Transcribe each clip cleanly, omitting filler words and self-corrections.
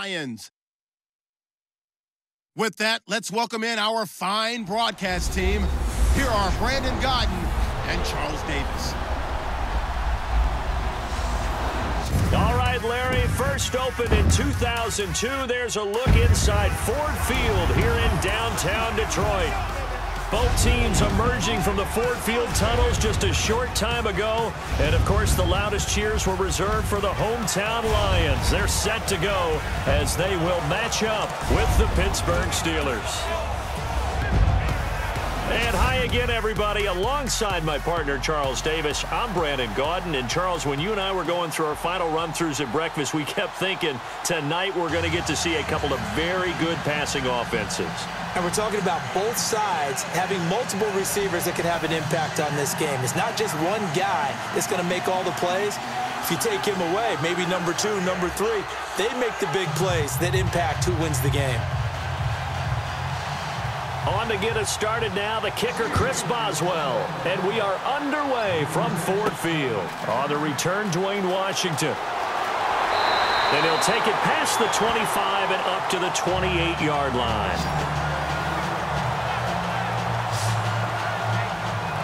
Lions. With that, let's welcome in our fine broadcast team. Here are Brandon Godden and Charles Davis. All right, Larry, first opened in 2002. There's a look inside Ford Field here in downtown Detroit. Both teams emerging from the Ford Field tunnels just a short time ago. And, of course, the loudest cheers were reserved for the hometown Lions. They're set to go as they will match up with the Pittsburgh Steelers. And hi again, everybody. Alongside my partner, Charles Davis, I'm Brandon Godden. And, Charles, when you and I were going through our final run-throughs at breakfast, we kept thinking tonight we're going to get to see a couple of very good passing offenses. And we're talking about both sides having multiple receivers that can have an impact on this game. It's not just one guy that's going to make all the plays. If you take him away, maybe number 2, number 3, they make the big plays that impact who wins the game. On to get us started now, the kicker, Chris Boswell. And we are underway from Ford Field. On the return, Dwayne Washington. And he'll take it past the 25 and up to the 28-yard line.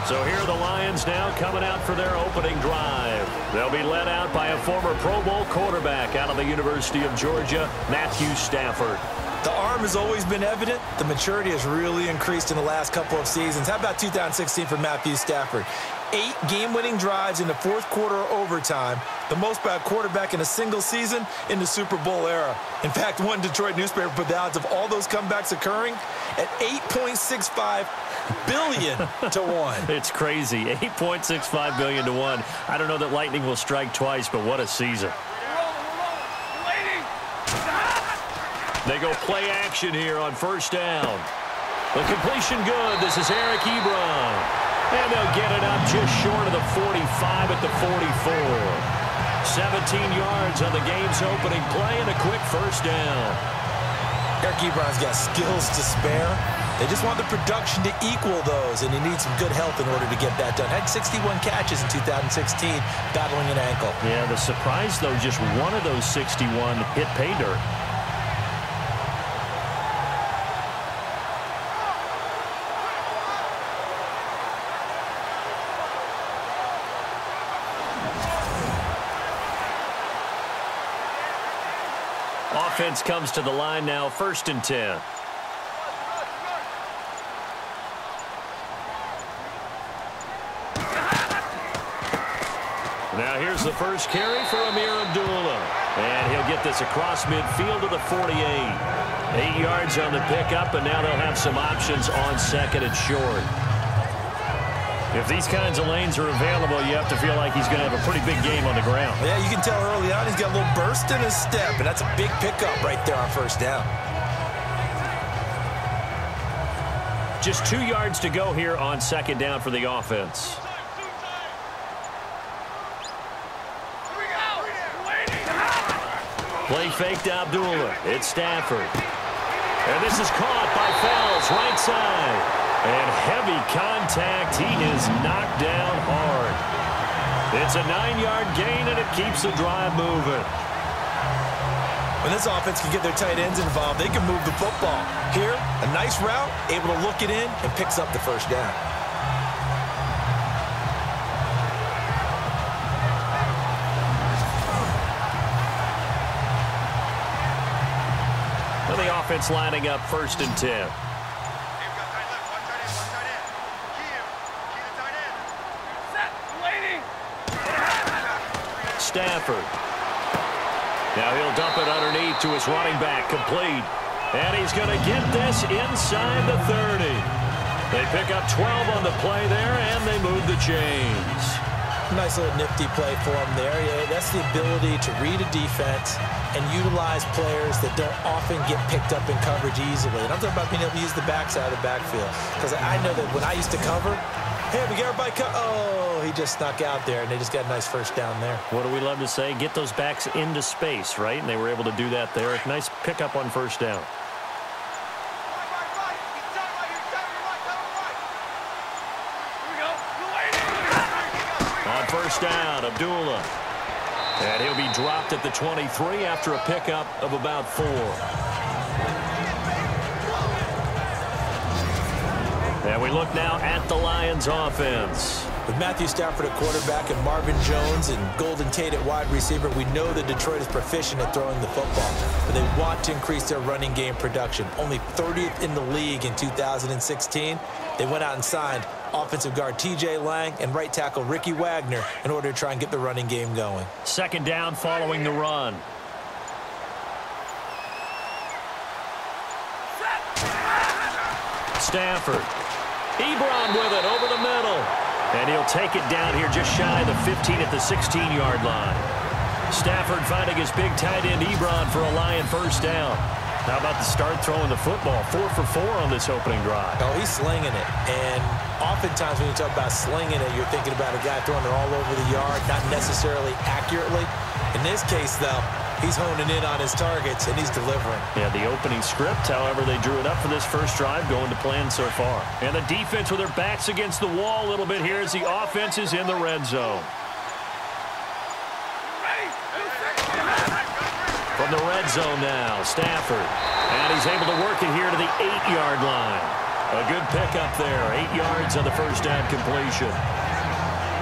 So here are the Lions now coming out for their opening drive. They'll be led out by a former Pro Bowl quarterback out of the University of Georgia, Matthew Stafford. The arm has always been evident. The maturity has really increased in the last couple of seasons. How about 2016 for Matthew Stafford? 8 game-winning drives in the fourth quarter or overtime, the most by a quarterback in a single season in the Super Bowl era. In fact, one Detroit newspaper put the odds of all those comebacks occurring at 8.65 billion to 1. It's crazy. 8.65 billion to 1. I don't know that lightning will strike twice, but what a season. They go play action here on first down. The completion good. This is Eric Ebron. And they'll get it up just short of the 45 at the 44. 17 yards on the game's opening play and a quick first down. Eric Ebron's got skills to spare. They just want the production to equal those, and he needs some good health in order to get that done. Had 61 catches in 2016, battling an ankle. Yeah, the surprise, though, just one of those 61 hit pay dirt. Offense comes to the line now, 1st and 10. Now here's the first carry for Amir Abdullah. And he'll get this across midfield to the 48. 8 yards on the pickup, and now they'll have some options on 2nd and short. If these kinds of lanes are available, you have to feel like he's going to have a pretty big game on the ground. Yeah, you can tell early on he's got a little burst in his step, and that's a big pickup right there on first down. Just 2 yards to go here on 2nd down for the offense. Play fake to Abdullah. It's Stafford. And this is caught by Fells, right side. And heavy contact. He is knocked down hard. It's a 9-yard gain, and it keeps the drive moving. When this offense can get their tight ends involved, they can move the football. Here, a nice route, able to look it in, and picks up the first down. Well, the offense lining up 1st and 10. Stafford. Now he'll dump it underneath to his running back, complete. And he's going to get this inside the 30. They pick up 12 on the play there, and they move the chains. Nice little nifty play for him there. Yeah, that's the ability to read a defense and utilize players that don't often get picked up in coverage easily. And I'm talking about being able to use the backside of the backfield. Because I know that when I used to cover, hey, we got everybody oh, he just snuck out there, and they just got a nice first down there. What do we love to say? Get those backs into space, right? And they were able to do that there. Nice pickup on first down. On first down, Abdullah. And he'll be dropped at the 23 after a pickup of about 4. And we look now at the Lions offense. With Matthew Stafford at quarterback and Marvin Jones and Golden Tate at wide receiver, we know that Detroit is proficient at throwing the football, but they want to increase their running game production. Only 30th in the league in 2016. They went out and signed offensive guard T.J. Lang and right tackle Ricky Wagner in order to try and get the running game going. Second down following the run. Stafford. Ebron with it over the middle. And he'll take it down here just shy of the 15 at the 16-yard line. Stafford finding his big tight end Ebron for a Lion first down. How about the start throwing the football? 4 for 4 on this opening drive. Oh, he's slinging it. And oftentimes when you talk about slinging it, you're thinking about a guy throwing it all over the yard, not necessarily accurately. In this case, though, he's honing in on his targets, and he's delivering. Yeah, the opening script, however, they drew it up for this first drive, going to plan so far. And the defense with their backs against the wall a little bit here as the offense is in the red zone. From the red zone now, Stafford. And he's able to work it here to the 8-yard line. A good pickup there, 8 yards on the first down completion.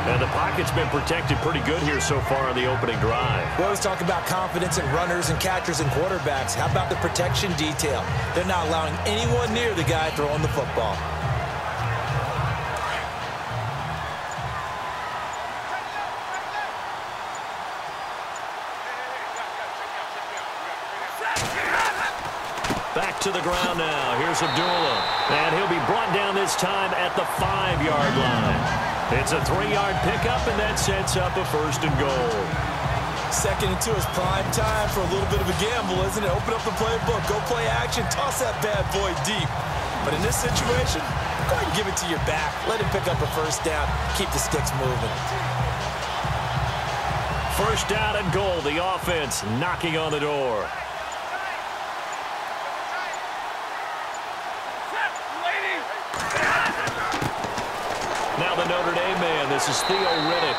And the pocket's been protected pretty good here so far on the opening drive. We always talk about confidence in runners and catchers and quarterbacks. How about the protection detail? They're not allowing anyone near the guy throwing the football. Back to the ground now. Here's Abdullah. And he'll be brought down this time at the 5-yard line. It's a 3-yard pickup, and that sets up a first and goal. Second and 2 is prime time for a little bit of a gamble, isn't it? Open up the playbook, go play action, toss that bad boy deep. But in this situation, go ahead and give it to your back. Let him pick up a first down. Keep the sticks moving. First down and goal. The offense knocking on the door. Now the Notre Dame man, this is Theo Riddick.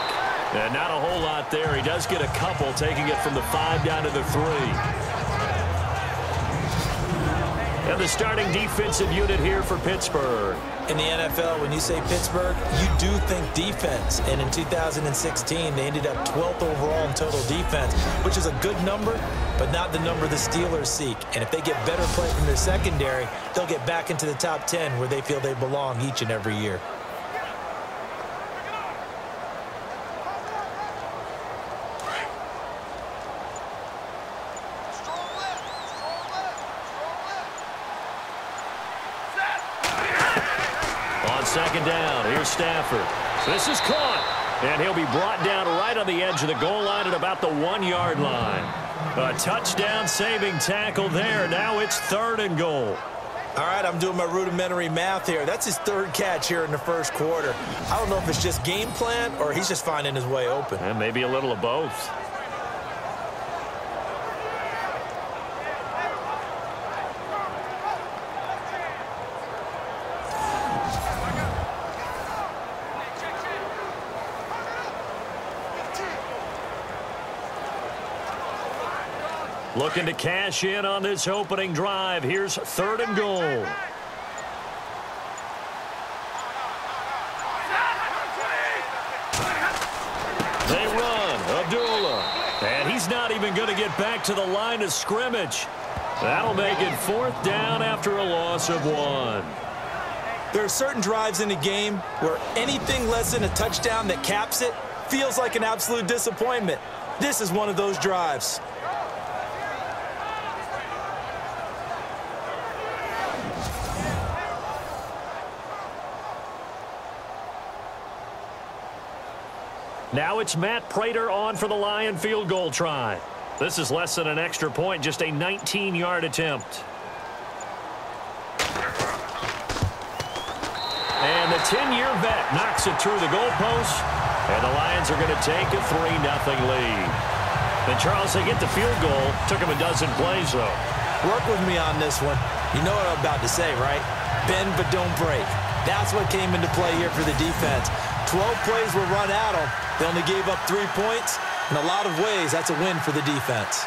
And not a whole lot there. He does get a couple, taking it from the 5 down to the 3. And the starting defensive unit here for Pittsburgh. In the NFL, when you say Pittsburgh, you do think defense. And in 2016, they ended up 12th overall in total defense, which is a good number, but not the number the Steelers seek. And if they get better play from their secondary, they'll get back into the top 10 where they feel they belong each and every year. Second down. Here's Stafford. This is caught. And he'll be brought down right on the edge of the goal line at about the 1-yard line. A touchdown-saving tackle there. Now it's 3rd and goal. All right, I'm doing my rudimentary math here. That's his 3rd catch here in the first quarter. I don't know if it's just game plan or he's just finding his way open. And maybe a little of both. Looking to cash in on this opening drive. Here's 3rd and goal. They run. Abdullah. And he's not even going to get back to the line of scrimmage. That'll make it 4th down after a loss of 1. There are certain drives in a game where anything less than a touchdown that caps it feels like an absolute disappointment. This is one of those drives. Now it's Matt Prater on for the Lion field goal try. This is less than an extra point, just a 19-yard attempt. And the 10-year vet knocks it through the goalpost, and the Lions are going to take a 3-0 lead. And Charles, they get the field goal. Took them a dozen plays, though. Work with me on this one. You know what I'm about to say, right? Bend but don't break. That's what came into play here for the defense. 12 plays were run at them. They only gave up 3 points. In a lot of ways, that's a win for the defense.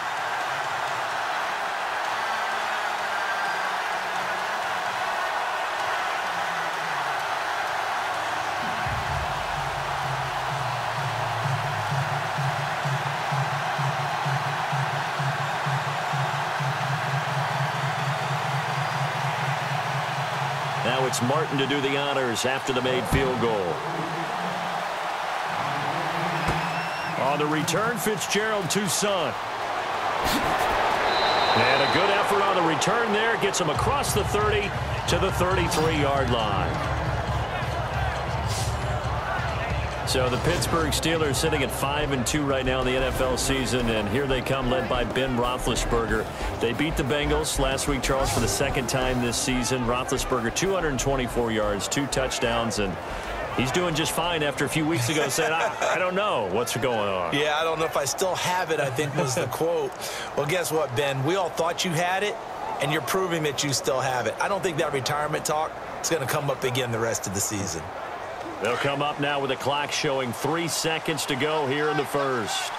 Now it's Martin to do the honors after the made field goal. On the return, Fitzgerald to Son. And a good effort on the return there. Gets him across the 30 to the 33-yard line. So the Pittsburgh Steelers sitting at 5-2 right now in the NFL season, and here they come led by Ben Roethlisberger. They beat the Bengals last week, Charles, for the second time this season. Roethlisberger, 224 yards, 2 touchdowns, and he's doing just fine after a few weeks ago saying, I don't know what's going on. Yeah, I don't know if I still have it, I think was the quote. Well, guess what, Ben? We all thought you had it, and you're proving that you still have it. I don't think that retirement talk is going to come up again the rest of the season. They'll come up now with the clock showing 3 seconds to go here in the first.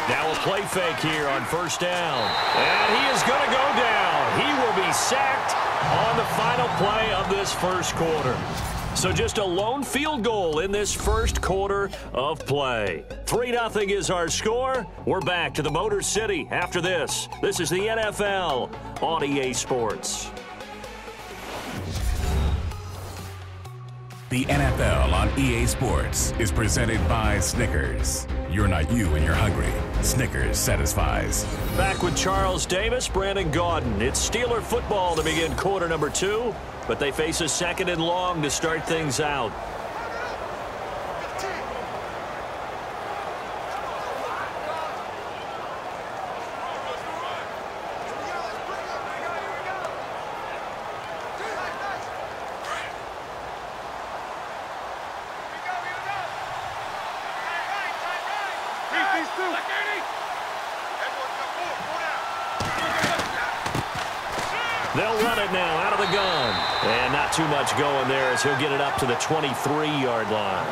Now a play fake here on first down. And he is going to go down. He will be sacked on the final play of this first quarter. So just a lone field goal in this first quarter of play. 3-0 is our score. We're back to the Motor City after this. This is the NFL on EA Sports. The NFL on EA Sports is presented by Snickers. You're not you when you're hungry. Snickers satisfies. Back with Charles Davis, Brandon Gaudin. It's Steeler football to begin quarter number 2, but they face a 2nd and long to start things out. They'll run it now out of the gun. And not too much going there as he'll get it up to the 23-yard line.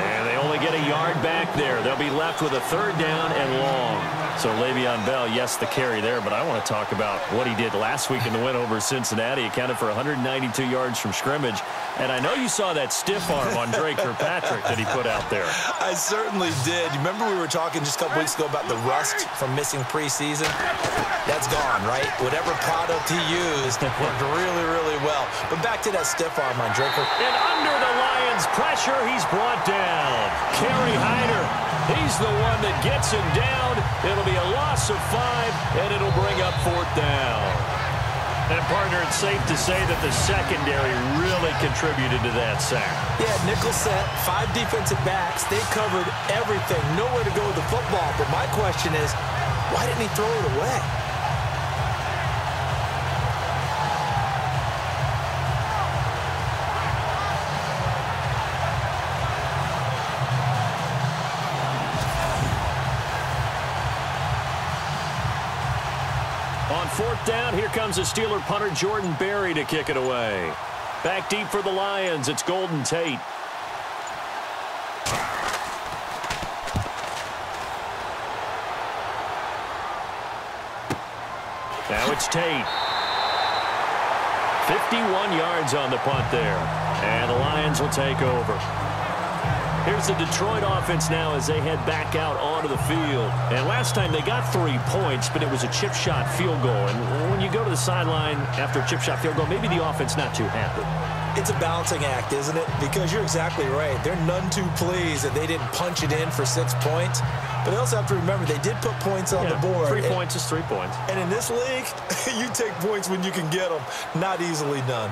And they only get a yard back there. They'll be left with a 3rd down and long. So Le'Veon Bell, yes, the carry there, but I want to talk about what he did last week in the win over Cincinnati. Accounted for 192 yards from scrimmage. And I know you saw that stiff arm on Drake Kirkpatrick that he put out there. I certainly did. You remember we were talking just a couple weeks ago about the rust from missing preseason? That's gone, right? Whatever product he used worked really, really well. But back to that stiff arm on Drake. And under the Lions' pressure, he's brought down. Kerry Hyder, he's the one that gets him down. It'll be a loss of 5, and it'll bring up 4th down. And, partner, it's safe to say that the secondary really contributed to that sack. Yeah, nickel set, 5 defensive backs. They covered everything. Nowhere to go with the football. But my question is, why didn't he throw it away? On 4th down, here comes the Steeler punter Jordan Berry to kick it away. Back deep for the Lions, it's Golden Tate. Now it's Tate. 51 yards on the punt there. And the Lions will take over. Here's the Detroit offense now as they head back out onto the field. And last time they got 3 points, but it was a chip shot field goal. And when you go to the sideline after a chip shot field goal, maybe the offense not too happy. It's a balancing act, isn't it? Because you're exactly right. They're none too pleased that they didn't punch it in for 6 points. But they also have to remember they did put points on the board. 3 points is 3 points. And in this league, you take points when you can get them. Not easily done.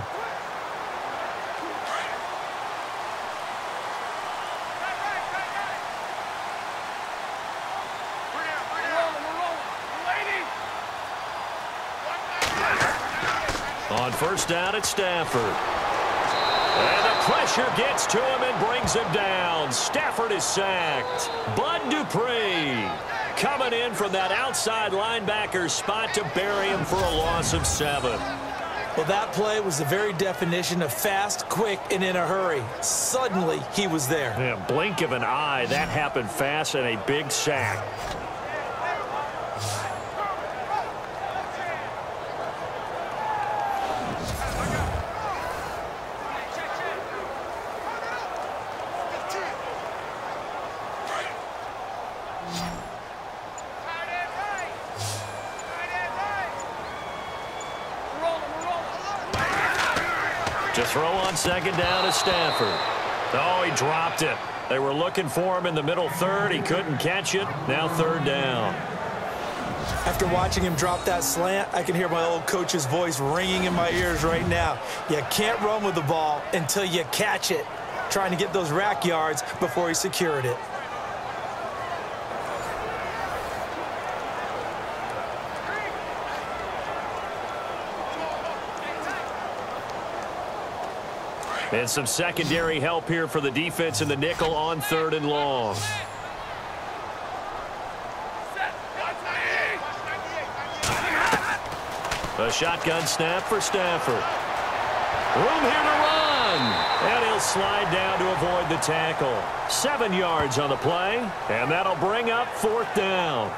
On 1st down, it's Stafford. And the pressure gets to him and brings him down. Stafford is sacked. Bud Dupree coming in from that outside linebacker spot to bury him for a loss of 7. Well, that play was the very definition of fast, quick, and in a hurry. Suddenly, he was there. Yeah, blink of an eye, that happened fast and a big sack. To throw on second down is Stafford. Oh, he dropped it. They were looking for him in the middle third. He couldn't catch it. Now third down. After watching him drop that slant, I can hear my old coach's voice ringing in my ears right now. You can't run with the ball until you catch it. Trying to get those rack yards before he secured it. And some secondary help here for the defense in the nickel on third and long. A shotgun snap for Stafford. Room here to run. And he'll slide down to avoid the tackle. 7 yards on the play. And that'll bring up fourth down.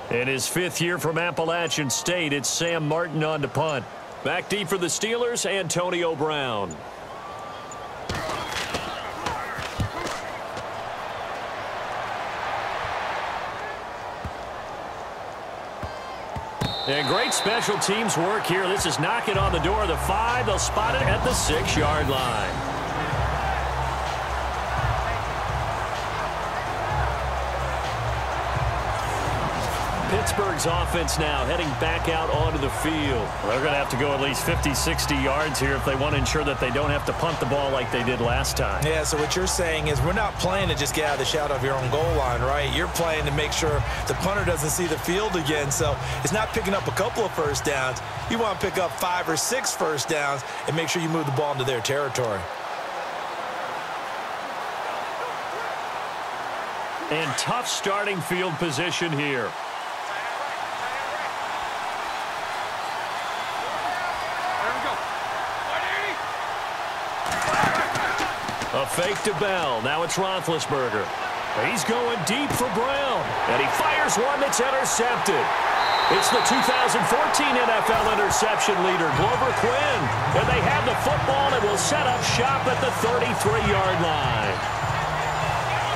In his 5th year from Appalachian State, it's Sam Martin on to punt. Back deep for the Steelers, Antonio Brown. And great special teams work here. This is knocking on the door of the 5. They'll spot it at the 6-yard line. Pittsburgh's offense now heading back out onto the field. They're going to have to go at least 50, 60 yards here if they want to ensure that they don't have to punt the ball like they did last time. Yeah, so what you're saying is we're not playing to just get out of the shadow of your own goal line, right? You're playing to make sure the punter doesn't see the field again. So it's not picking up a couple of first downs. You want to pick up 5 or 6 first downs and make sure you move the ball into their territory. And tough starting field position here. A fake to Bell. Now it's Roethlisberger. He's going deep for Brown. And he fires one that's intercepted. It's the 2014 NFL interception leader, Glover Quinn. And they have the football and will set up shop at the 33-yard line.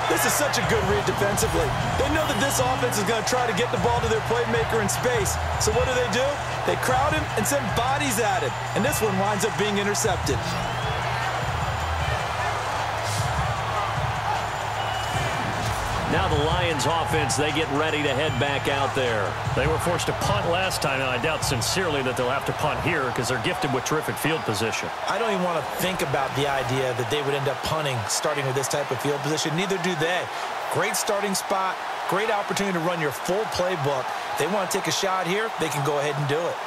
This is such a good read defensively. They know that this offense is going to try to get the ball to their playmaker in space. So what do? They crowd him and send bodies at him. And this one winds up being intercepted. Now the Lions offense, they get ready to head back out there. They were forced to punt last time, and I doubt sincerely that they'll have to punt here because they're gifted with terrific field position. I don't even want to think about the idea that they would end up punting starting with this type of field position. Neither do they. Great starting spot, great opportunity to run your full playbook. If they want to take a shot here, they can go ahead and do it.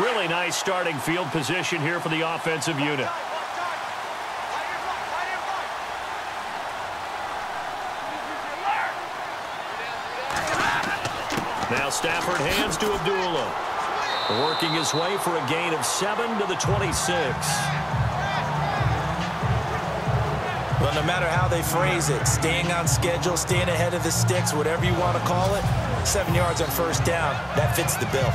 Really nice starting field position here for the offensive unit. Now Stafford hands to Abdullah. Working his way for a gain of 7 to the 26. Well, no matter how they phrase it, staying on schedule, staying ahead of the sticks, whatever you want to call it, 7 yards on first down, that fits the bill.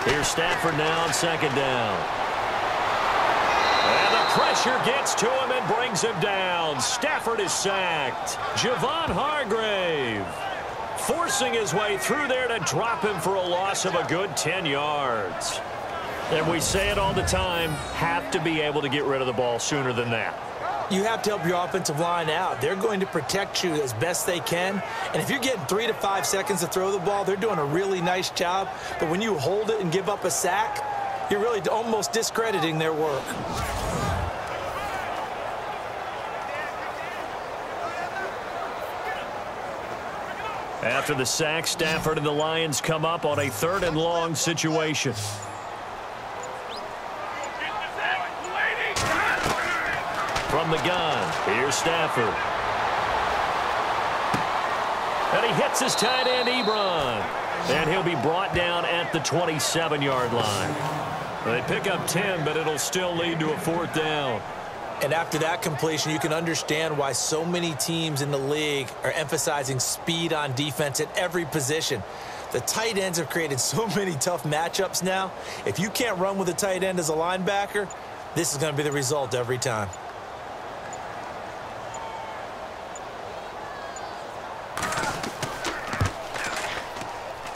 Here's Stafford now on second down. And the pressure gets to him and brings him down. Stafford is sacked. Javon Hargrave. forcing his way through there to drop him for a loss of a good 10 yards. And we say it all the time, have to be able to get rid of the ball sooner than that. You have to help your offensive line out. They're going to protect you as best they can. And if you're getting 3 to 5 seconds to throw the ball, they're doing a really nice job. But when you hold it and give up a sack, you're really almost discrediting their work. After the sack, Stafford and the Lions come up on a 3rd and long situation. From the gun, here's Stafford. And he hits his tight end, Ebron. And he'll be brought down at the 27-yard line. They pick up 10, but it'll still lead to a 4th down. And after that completion, you can understand why so many teams in the league are emphasizing speed on defense at every position. The tight ends have created so many tough matchups now. If you can't run with a tight end as a linebacker, this is going to be the result every time.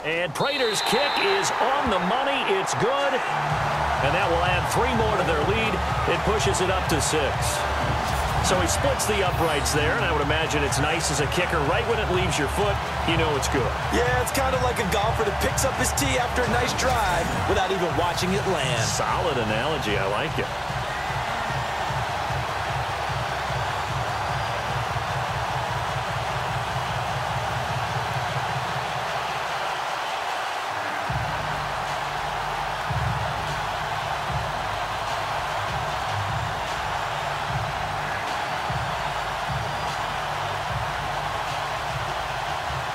And Prater's kick is on the money. It's good. And that will add 3 more to their lead. It pushes it up to 6. So he splits the uprights there, and I would imagine it's nice as a kicker. Right when it leaves your foot, you know it's good. Yeah, it's kind of like a golfer that picks up his tee after a nice drive without even watching it land. Solid analogy. I like it.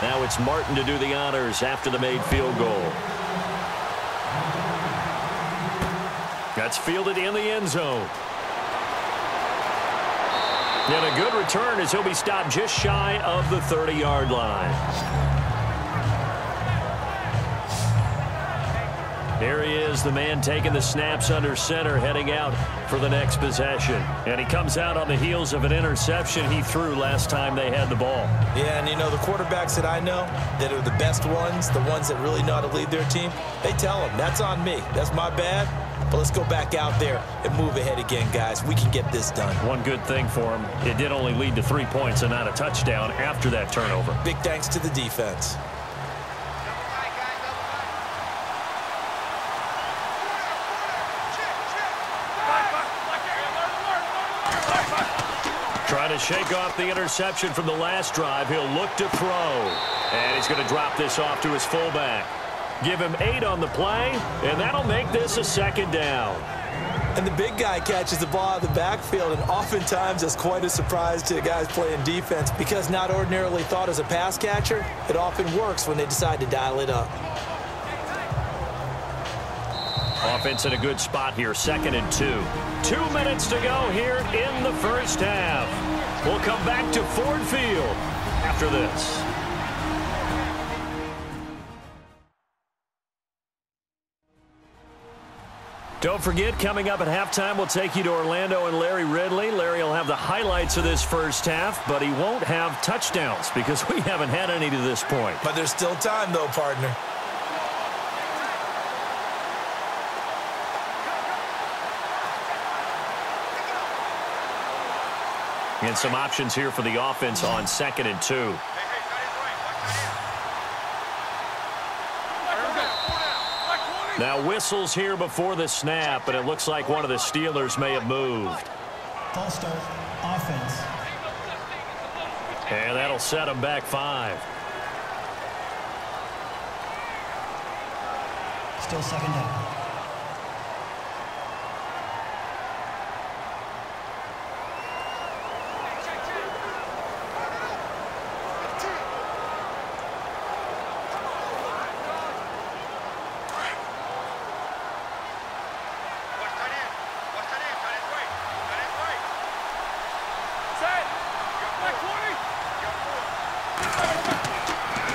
Now it's Martin to do the honors after the made field goal. That's fielded in the end zone. And a good return as he'll be stopped just shy of the 30-yard line. Here he is, the man taking the snaps under center, heading out for the next possession. And he comes out on the heels of an interception he threw last time they had the ball. Yeah, and you know, the quarterbacks that I know that are the best ones, the ones that really know how to lead their team, they tell them, that's on me. That's my bad. But let's go back out there and move ahead again, guys. We can get this done. One good thing for him, it did only lead to 3 points and not a touchdown after that turnover. Big thanks to the defense. Trying to shake off the interception from the last drive. He'll look to throw. And he's going to drop this off to his fullback. Give him 8 on the play, and that'll make this a 2nd down. And the big guy catches the ball out of the backfield, and oftentimes that's quite a surprise to the guys playing defense because not ordinarily thought as a pass catcher, it often works when they decide to dial it up. Offense in a good spot here, 2nd and 2. 2 minutes to go here in the first half. We'll come back to Ford Field after this. Don't forget, coming up at halftime, we'll take you to Orlando and Larry Ridley. Larry will have the highlights of this first half, but he won't have touchdowns because we haven't had any to this point. But there's still time, though, partner. And some options here for the offense on 2nd and 2. Now whistles here before the snap, and it looks like one of the Steelers may have moved. False start, offense. And that'll set them back 5. Still 2nd down.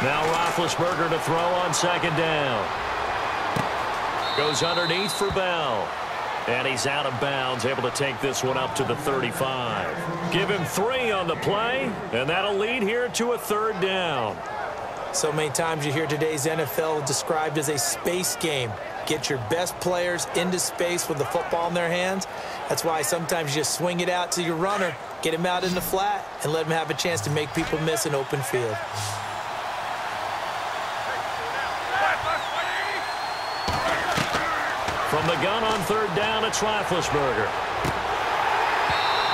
Now Roethlisberger to throw on 2nd down. Goes underneath for Bell. And he's out of bounds, able to take this one up to the 35. Give him 3 on the play, and that'll lead here to a 3rd down. So many times you hear today's NFL described as a space game. Get your best players into space with the football in their hands. That's why sometimes you just swing it out to your runner, get him out in the flat, and let him have a chance to make people miss an open field. From the gun on third down, it's Roethlisberger.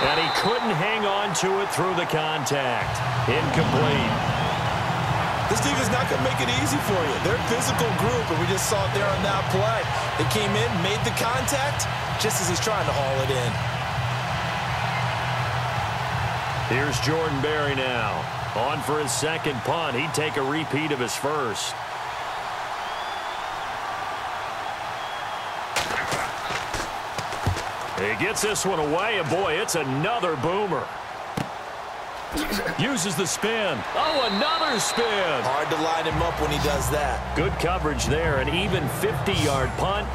And he couldn't hang on to it through the contact. Incomplete. This defense is not going to make it easy for you. They're a physical group, and we just saw it there on that play. They came in, made the contact, just as he's trying to haul it in. Here's Jordan Berry now. On for his second punt. He'd take a repeat of his first. He gets this one away, and boy, it's another boomer. Uses the spin. Oh, another spin. Hard to line him up when he does that. Good coverage there. An even 50-yard punt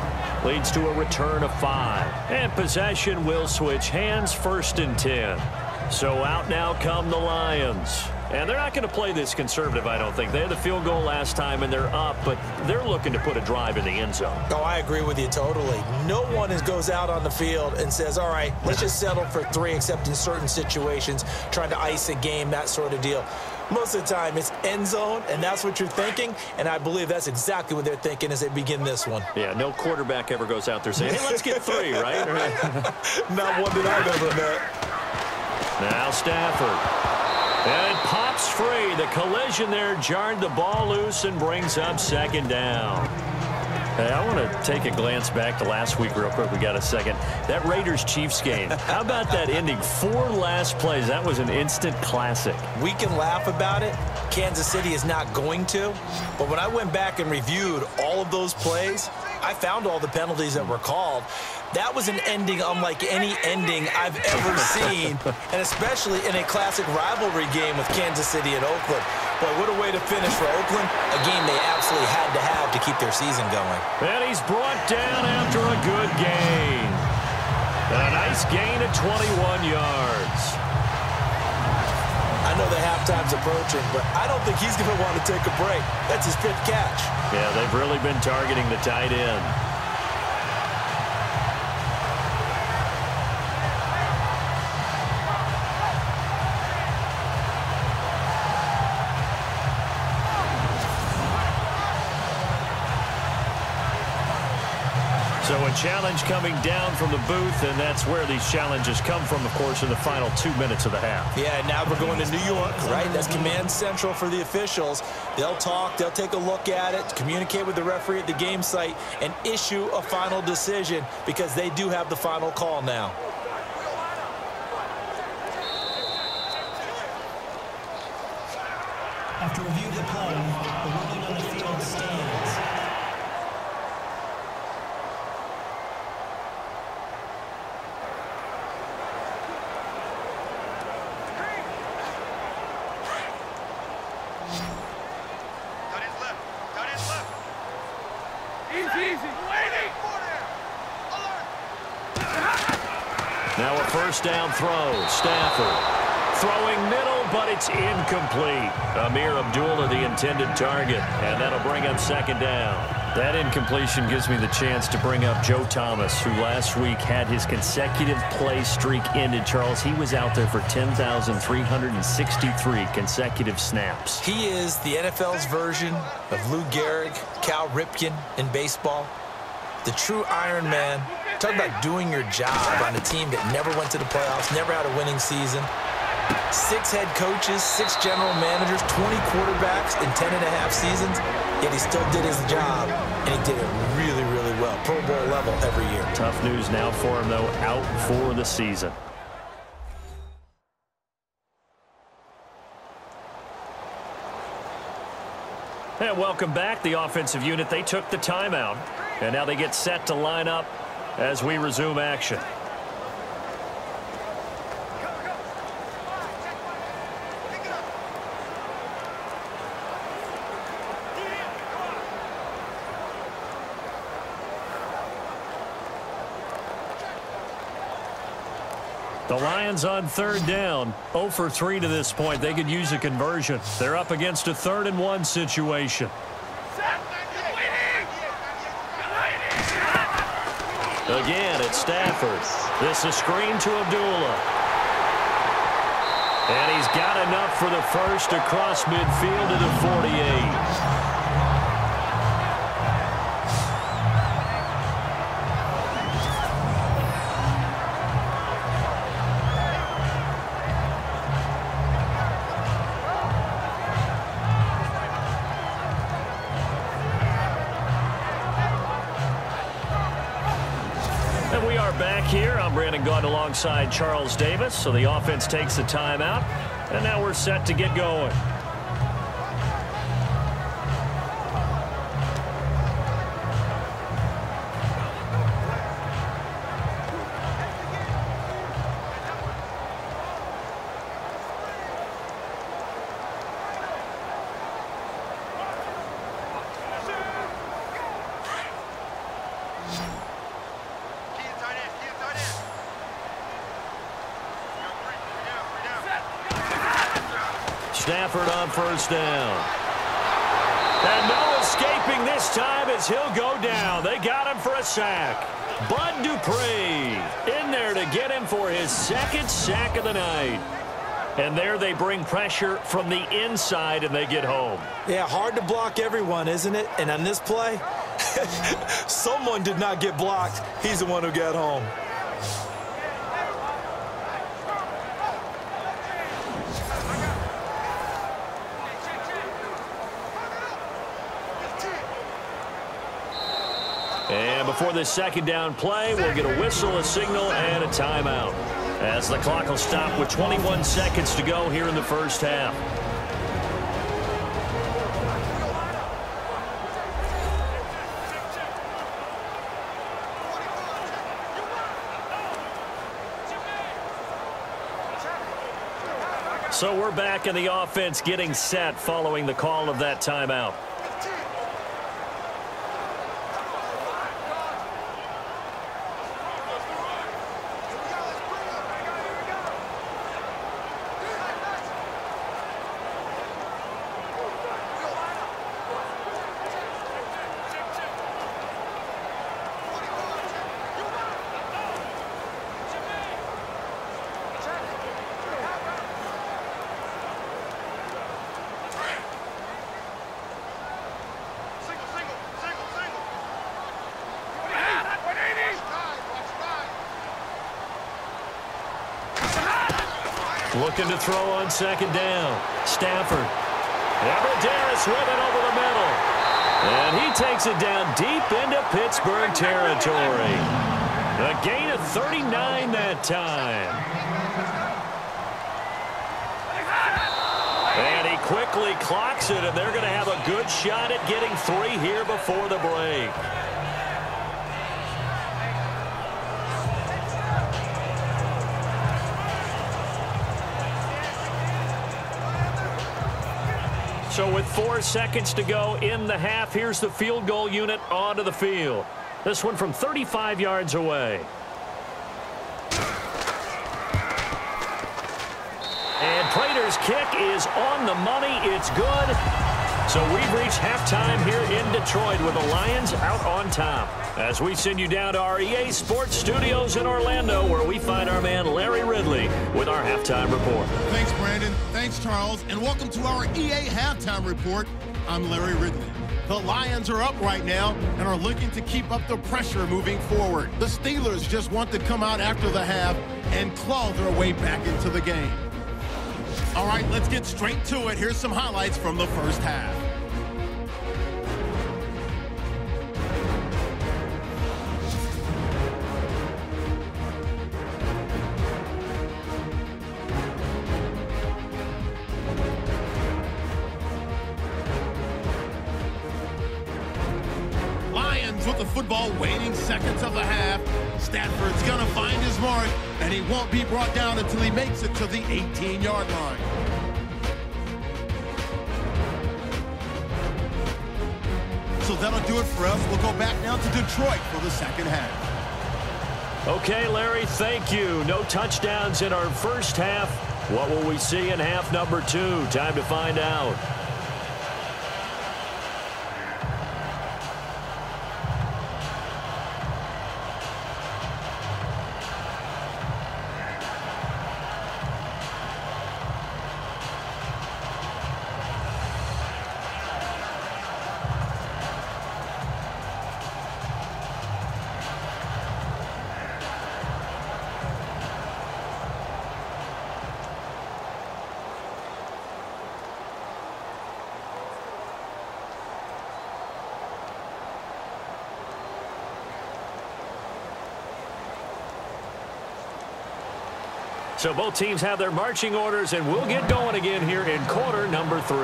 leads to a return of 5. And possession will switch hands, 1st and 10. So out now come the Lions. And they're not going to play this conservative, I don't think. They had the field goal last time, and they're up, but they're looking to put a drive in the end zone. Oh, I agree with you totally. No one goes out on the field and says, all right, let's just settle for 3, except in certain situations, trying to ice a game, that sort of deal. Most of the time, it's end zone, and that's what you're thinking, and I believe that's exactly what they're thinking as they begin this one. Yeah, no quarterback ever goes out there saying, hey, let's get 3, right? Not one that I've ever met. Now Stafford. And it pops free. The collision there jarred the ball loose and brings up 2nd down. Hey, I want to take a glance back to last week real quick. We got a second. That Raiders-Chiefs game, how about that ending? 4 last plays. That was an instant classic. We can laugh about it. Kansas City is not going to. But when I went back and reviewed all of those plays, I found all the penalties that were called. That was an ending unlike any ending I've ever seen, and especially in a classic rivalry game with Kansas City and Oakland. But what a way to finish for Oakland, a game they absolutely had to have to keep their season going. And he's brought down after a good gain. A nice gain of 21 yards. I know the halftime's approaching, but I don't think he's going to want to take a break. That's his 5th catch. Yeah, they've really been targeting the tight end. So a challenge coming down from the booth, and that's where these challenges come from, of course, in the final 2 minutes of the half. Yeah, now we're going to New York, right? That's command central for the officials. They'll talk, they'll take a look at it, communicate with the referee at the game site, and issue a final decision because they do have the final call now. After review of the play, the ruling on the field stands. Now a 1st down throw. Stafford throwing middle, but it's incomplete. Amir Abdullah, the intended target, and that'll bring up 2nd down. That incompletion gives me the chance to bring up Joe Thomas, who last week had his consecutive play streak ended. Charles, he was out there for 10,363 consecutive snaps. He is the NFL's version of Lou Gehrig, Cal Ripken in baseball. The true Iron Man. Talk about doing your job on a team that never went to the playoffs, never had a winning season. 6 head coaches, 6 general managers, 20 quarterbacks in 10.5 seasons, yet he still did his job, and he did it really, really well. Pro Bowl level every year. Tough news now for him, though, out for the season. And welcome back. The offensive unit, they took the timeout, and now they get set to line up as we resume action. The Lions on third down, 0 for 3 to this point. They could use a conversion. They're up against a 3rd-and-1 situation. Again, it's Stafford. This is screen to Abdullah. And he's got enough for the first across midfield to the 48. Back here, I'm Brandon Gaudin alongside Charles Davis. So the offense takes a timeout, and now we're set to get going. Stafford on first down. And no escaping this time as he'll go down. They got him for a sack. Bud Dupree in there to get him for his 2nd sack of the night. And there they bring pressure from the inside and they get home. Yeah, hard to block everyone, isn't it? And on this play, someone did not get blocked. He's the one who got home. And before this 2nd down play, we'll get a whistle, a signal, and a timeout, as the clock will stop with 21 seconds to go here in the first half. So we're back in the offense getting set following the call of that timeout. Looking to throw on 2nd down. Stafford. Everderis with it over the middle. And he takes it down deep into Pittsburgh territory. A gain of 39 that time. And he quickly clocks it, and they're going to have a good shot at getting 3 here before the break. So with 4 seconds to go in the half, here's the field goal unit onto the field. This one from 35 yards away. And Prater's kick is on the money. It's good. So we've reached halftime here in Detroit with the Lions out on top. As we send you down to our EA Sports Studios in Orlando, where we find our man Larry Ridley with our halftime report. Thanks, Brandon. Thanks, Charles. And welcome to our EA Halftime Report. I'm Larry Ridley. The Lions are up right now and are looking to keep up the pressure moving forward. The Steelers just want to come out after the half and claw their way back into the game. All right, let's get straight to it. Here's some highlights from the first half. With the football, waiting seconds of the half. Stafford's gonna find his mark, and he won't be brought down until he makes it to the 18-yard line. So that'll do it for us. We'll go back now to Detroit for the second half. Okay, Larry, thank you. No touchdowns in our first half. What will we see in half number 2? Time to find out. So both teams have their marching orders, and we'll get going again here in quarter number 3.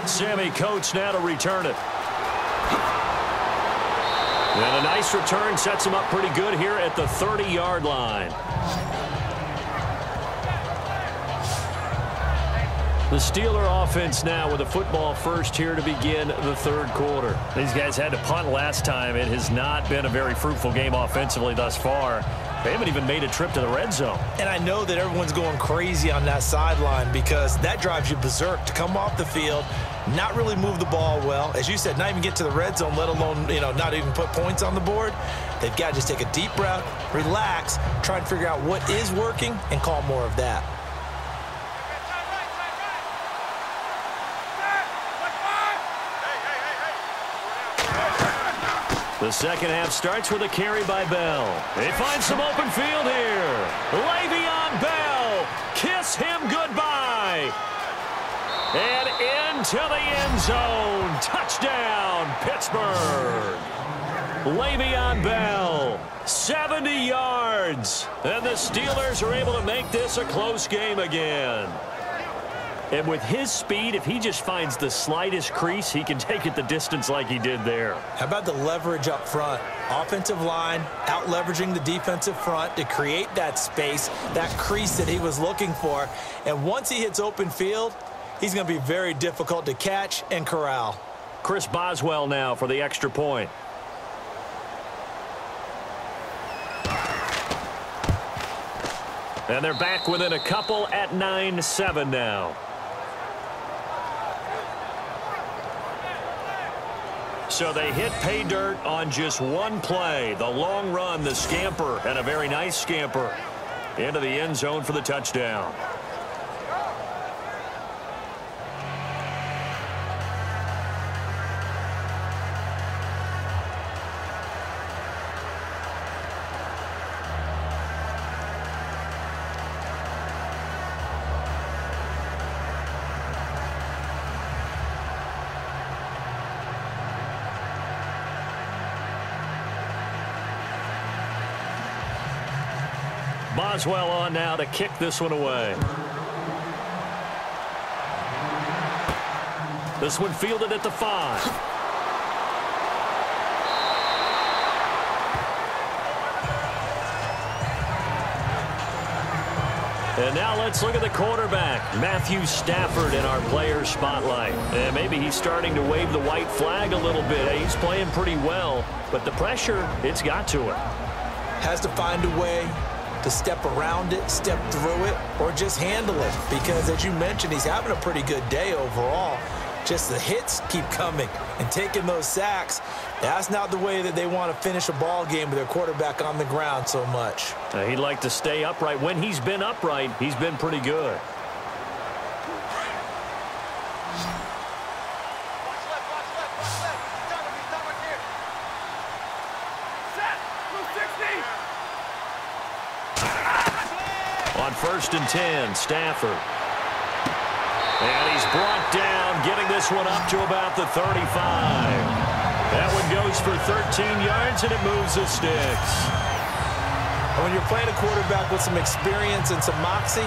Sammy Coates now to return it. And a nice return sets him up pretty good here at the 30-yard line. The Steeler offense now with the football first here to begin the third quarter. These guys had to punt last time. It has not been a very fruitful game offensively thus far. They haven't even made a trip to the red zone. And I know that everyone's going crazy on that sideline because that drives you berserk to come off the field, not really move the ball well. As you said, not even get to the red zone, let alone, not even put points on the board. They've got to just take a deep breath, relax, try and figure out what is working and call more of that. The second half starts with a carry by Bell. They find some open field here. Le'Veon Bell, kiss him goodbye. And into the end zone. Touchdown, Pittsburgh. Le'Veon Bell, 70 yards. And the Steelers are able to make this a close game again. And with his speed, if he just finds the slightest crease, he can take it the distance like he did there. How about the leverage up front? Offensive line out leveraging the defensive front to create that space, that crease that he was looking for. And once he hits open field, he's going to be very difficult to catch and corral. Chris Boswell now for the extra point. And they're back within a couple at 9-7 now. So they hit pay dirt on just one play. The long run, the scamper, and a very nice scamper into the end zone for the touchdown. Boswell on now to kick this one away. This one fielded at the 5. And now let's look at the quarterback, Matthew Stafford, in our player spotlight. And maybe he's starting to wave the white flag a little bit. He's playing pretty well, but the pressure, it's got to him. Has to find a way to step around it, step through it, or just handle it. Because, as you mentioned, he's having a pretty good day overall. Just the hits keep coming and taking those sacks. That's not the way that they want to finish a ball game with their quarterback on the ground so much. He'd like to stay upright. When he's been upright, he's been pretty good. On 1st and 10, Stafford. And he's brought down, getting this one up to about the 35. That one goes for 13 yards, and it moves the sticks. And when you're playing a quarterback with some experience and some moxie,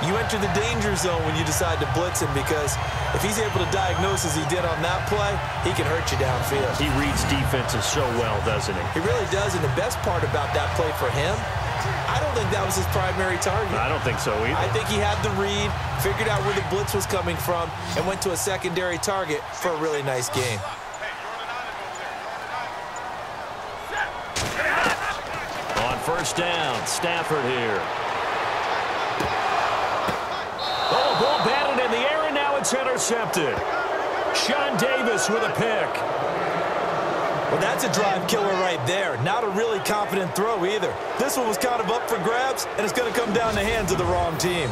you enter the danger zone when you decide to blitz him, because if he's able to diagnose as he did on that play, he can hurt you downfield. He reads defenses so well, doesn't he? He really does, and the best part about that play for him, I don't think that was his primary target. I don't think so either. I think he had the read, figured out where the blitz was coming from, and went to a secondary target for a really nice game. first down. Stafford here. Oh, ball batted in the air, and now it's intercepted. Sean Davis with a pick. Well, that's a drive killer right there. Not a really confident throw either. This one was kind of up for grabs, and it's going to come down the hands of the wrong team.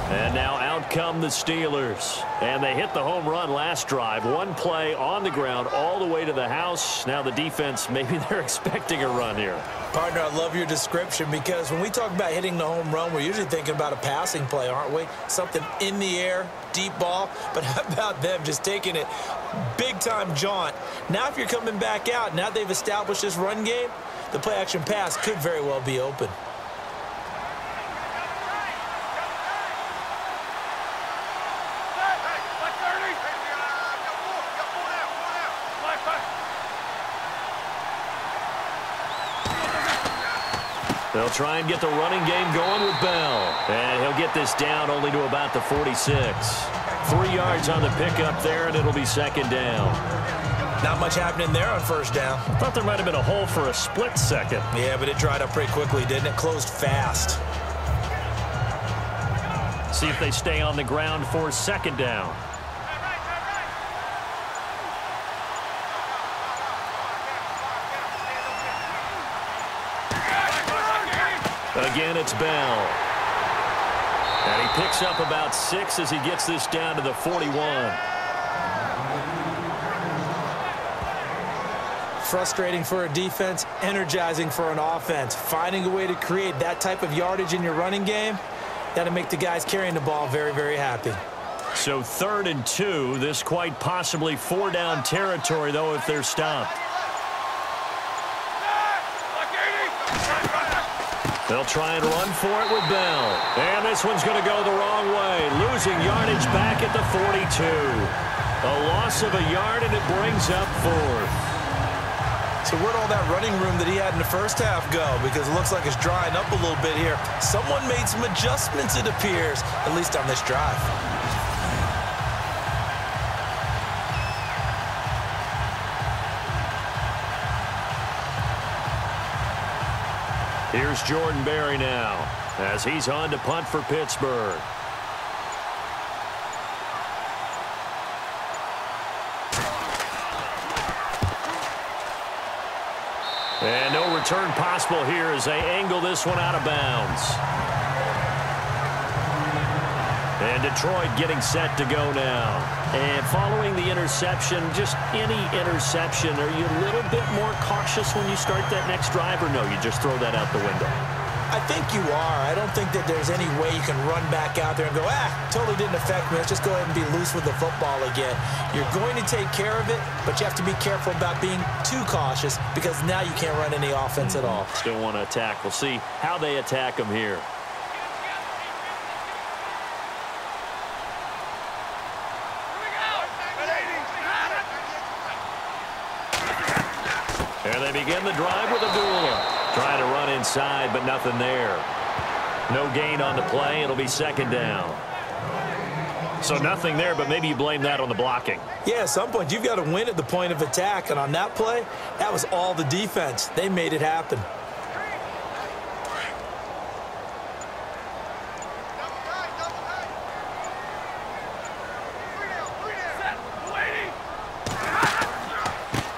And now out come the Steelers. And they hit the home run last drive. One play on the ground all the way to the house. Now the defense, maybe they're expecting a run here. Partner, I love your description because when we talk about hitting the home run, we're usually thinking about a passing play, aren't we? Something in the air, deep ball. But how about them just taking it big-time jaunt? Now if you're coming back out, now they've established this run game, the play-action pass could very well be open. They'll try and get the running game going with Bell. And he'll get this down only to about the 46. 3 yards on the pickup there, and it'll be second down. Not much happening there on first down. Thought there might have been a hole for a split second. Yeah, but it dried up pretty quickly, didn't it? Closed fast. See if they stay on the ground for second down. Again, it's Bell. And he picks up about 6 as he gets this down to the 41. Frustrating for a defense, energizing for an offense. Finding a way to create that type of yardage in your running game, that'll make the guys carrying the ball very, very happy. So 3rd and 2. This quite possibly 4-down territory, though, if they're stopped. They'll try and run for it with Bell. And this one's going to go the wrong way. Losing yardage back at the 42. A loss of a yard, and it brings up 4th. So where'd all that running room that he had in the first half go? Because it looks like it's drying up a little bit here. Someone made some adjustments, it appears, at least on this drive. Here's Jordan Berry now as he's on to punt for Pittsburgh. And no return possible here as they angle this one out of bounds. And Detroit getting set to go now. And following the interception, just any interception, are you a little bit more cautious when you start that next drive, or no, you just throw that out the window? I think you are. I don't think that there's any way you can run back out there and go, totally didn't affect me. Let's just go ahead and be loose with the football again. You're going to take care of it, but you have to be careful about being too cautious because now you can't run any offense at all. Still want to attack. We'll see how they attack them here. And they begin the drive with Abdullah. Trying to run inside, but nothing there. No gain on the play. It'll be second down. So nothing there, but maybe you blame that on the blocking. Yeah, at some point, you've got to win at the point of attack. And on that play, that was all the defense. They made it happen.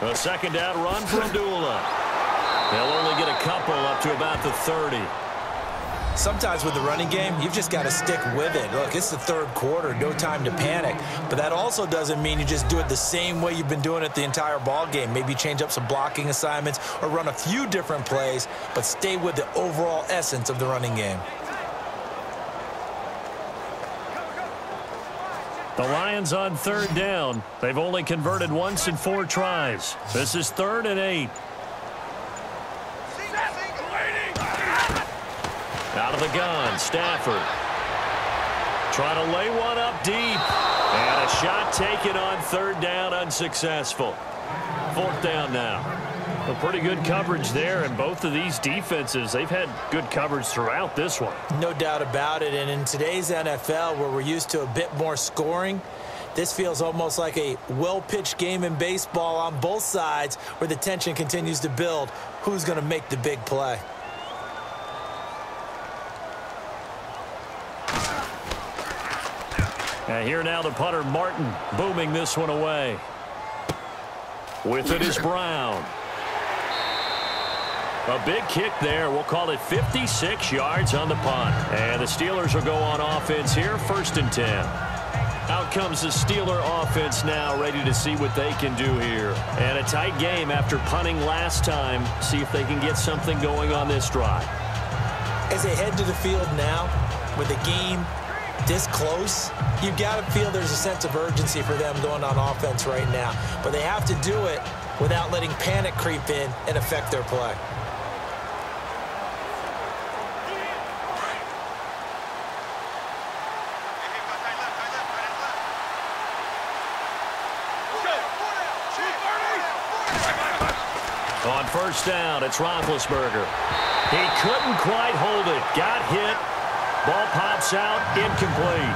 A second down run for Abdullah. They'll only get a couple up to about the 30. Sometimes with the running game, you've just got to stick with it. Look, it's the 3rd quarter, no time to panic. But that also doesn't mean you just do it the same way you've been doing it the entire ball game. Maybe change up some blocking assignments or run a few different plays, but stay with the overall essence of the running game. The Lions on 3rd down. They've only converted once in 4 tries. This is 3rd and 8. Out of the gun, Stafford. Trying to lay one up deep. And a shot taken on 3rd down, unsuccessful. 4th down now. A pretty good coverage there, and both of these defenses, they've had good coverage throughout this one. No doubt about it, and in today's NFL, where we're used to a bit more scoring, this feels almost like a well-pitched game in baseball on both sides where the tension continues to build. Who's going to make the big play? And here now the punter, Martin, booming this one away. With it is Brown. A big kick there. We'll call it 56 yards on the punt. And the Steelers will go on offense here, 1st and 10. Out comes the Steeler offense now, ready to see what they can do here. And a tight game after punting last time. See if they can get something going on this drive. As they head to the field now, with the game this close, you've got to feel there's a sense of urgency for them going on offense right now. But they have to do it without letting panic creep in and affect their play. On 1st down, it's Roethlisberger. He couldn't quite hold it. Got hit. Ball pops out. Incomplete.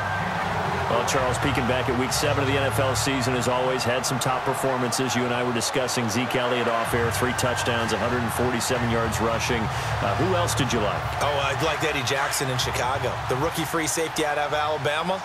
Well, Charles, peeking back at Week 7 of the NFL season, has always had some top performances. You and I were discussing Zeke Elliott off air, 3 touchdowns, 147 yards rushing. Who else did you like? Oh, I liked Eddie Jackson in Chicago. The rookie free safety out of Alabama.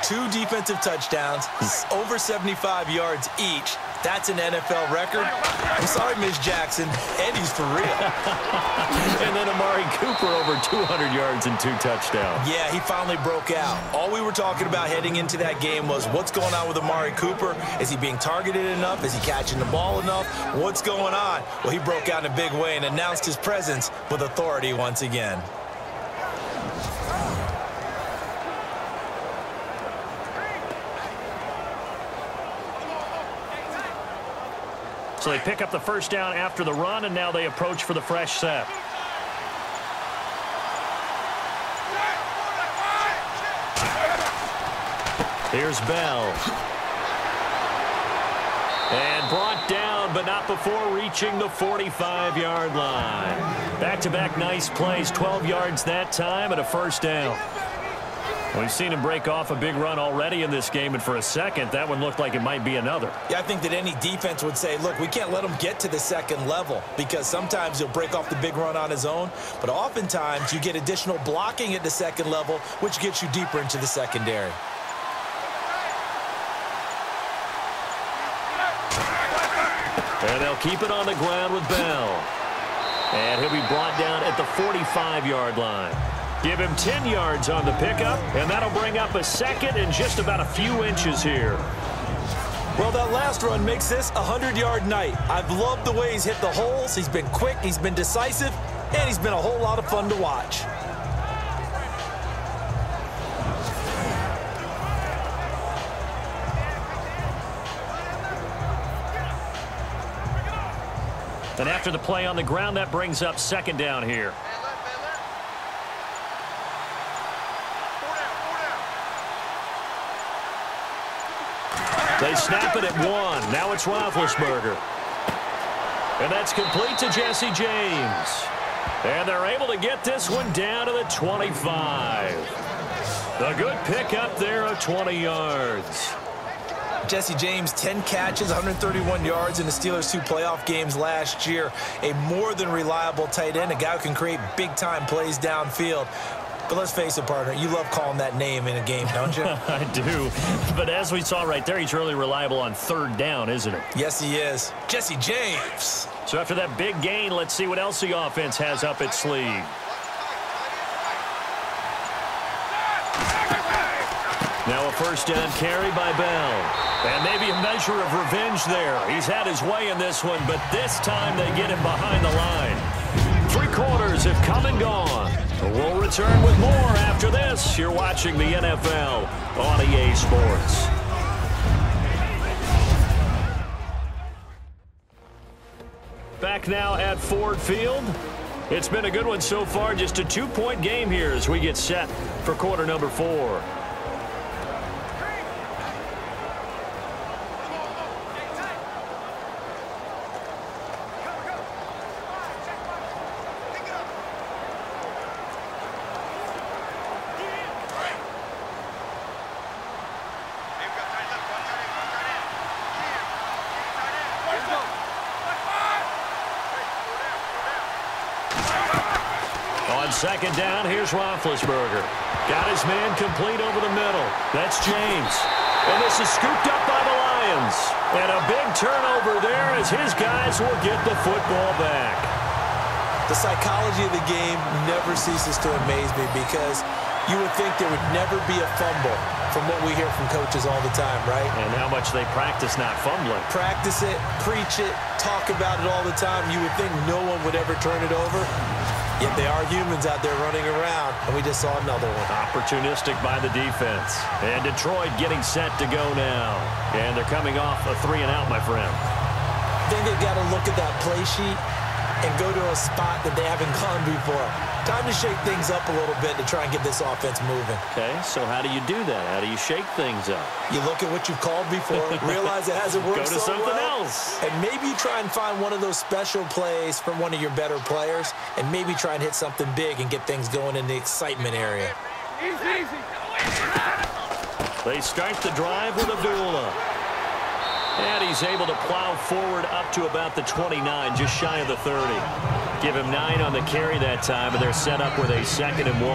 2 defensive touchdowns, over 75 yards each. That's an NFL record. I'm sorry, Ms. Jackson. Eddie's for real. And then Amari Cooper over 200 yards and 2 touchdowns. Yeah, he finally broke out. All we were talking about heading into that game was what's going on with Amari Cooper. Is he being targeted enough? Is he catching the ball enough? What's going on? Well, he broke out in a big way and announced his presence with authority once again. So they pick up the 1st down after the run, and now they approach for the fresh set. Here's Bell. And brought down, but not before reaching the 45-yard line. Back-to-back nice plays, 12 yards that time, and a 1st down. We've seen him break off a big run already in this game, and for a second, that one looked like it might be another. Yeah, I think that any defense would say, look, we can't let him get to the 2nd level, because sometimes he'll break off the big run on his own, but oftentimes you get additional blocking at the 2nd level, which gets you deeper into the secondary. And they'll keep it on the ground with Bell. And he'll be brought down at the 45-yard line. Give him 10 yards on the pickup, and that'll bring up a 2nd and just about a few inches here. Well, that last run makes this a 100-yard night. I've loved the way he's hit the holes. He's been quick, he's been decisive, and he's been a whole lot of fun to watch. And after the play on the ground, that brings up 2nd down here. They snap it at 1. Now it's Roethlisberger. And that's complete to Jesse James. And they're able to get this one down to the 25. A good pickup there of 20 yards. Jesse James, 10 catches, 131 yards in the Steelers' 2 playoff games last year. A more than reliable tight end, a guy who can create big-time plays downfield. But let's face it, partner, you love calling that name in a game, don't you? I do. But as we saw right there, he's really reliable on 3rd down, isn't it? Yes, he is. Jesse James. So after that big gain, let's see what else the offense has up its sleeve. Now a 1st down carry by Bell. And maybe a measure of revenge there. He's had his way in this one, but this time they get him behind the line. 3 quarters have come and gone. We'll return with more after this. You're watching the NFL on EA Sports. Back now at Ford Field. It's been a good one so far. Just a 2-point game here as we get set for quarter number 4. On second down, here's Roethlisberger. Got his man complete over the middle. That's James. And this is scooped up by the Lions. And a big turnover there as his guys will get the football back. The psychology of the game never ceases to amaze me because you would think there would never be a fumble from what we hear from coaches all the time, right? And how much they practice not fumbling. Practice it, preach it, talk about it all the time. You would think no one would ever turn it over. Yet they are humans out there running around, and we just saw another one. Opportunistic by the defense. And Detroit getting set to go now. And they're coming off a 3-and-out, my friend. I think they've got to look at that play sheet and go to a spot that they haven't gone before. Time to shake things up a little bit to try and get this offense moving. Okay, so how do you do that? How do you shake things up? You look at what you've called before, realize it hasn't worked Go to so something well, else. and maybe try and find one of those special plays from one of your better players, and maybe try and hit something big and get things going in the excitement area. They start the drive with Abdullah. And he's able to plow forward up to about the 29, just shy of the 30. Give him 9 on the carry that time, and they're set up with a 2nd and 1.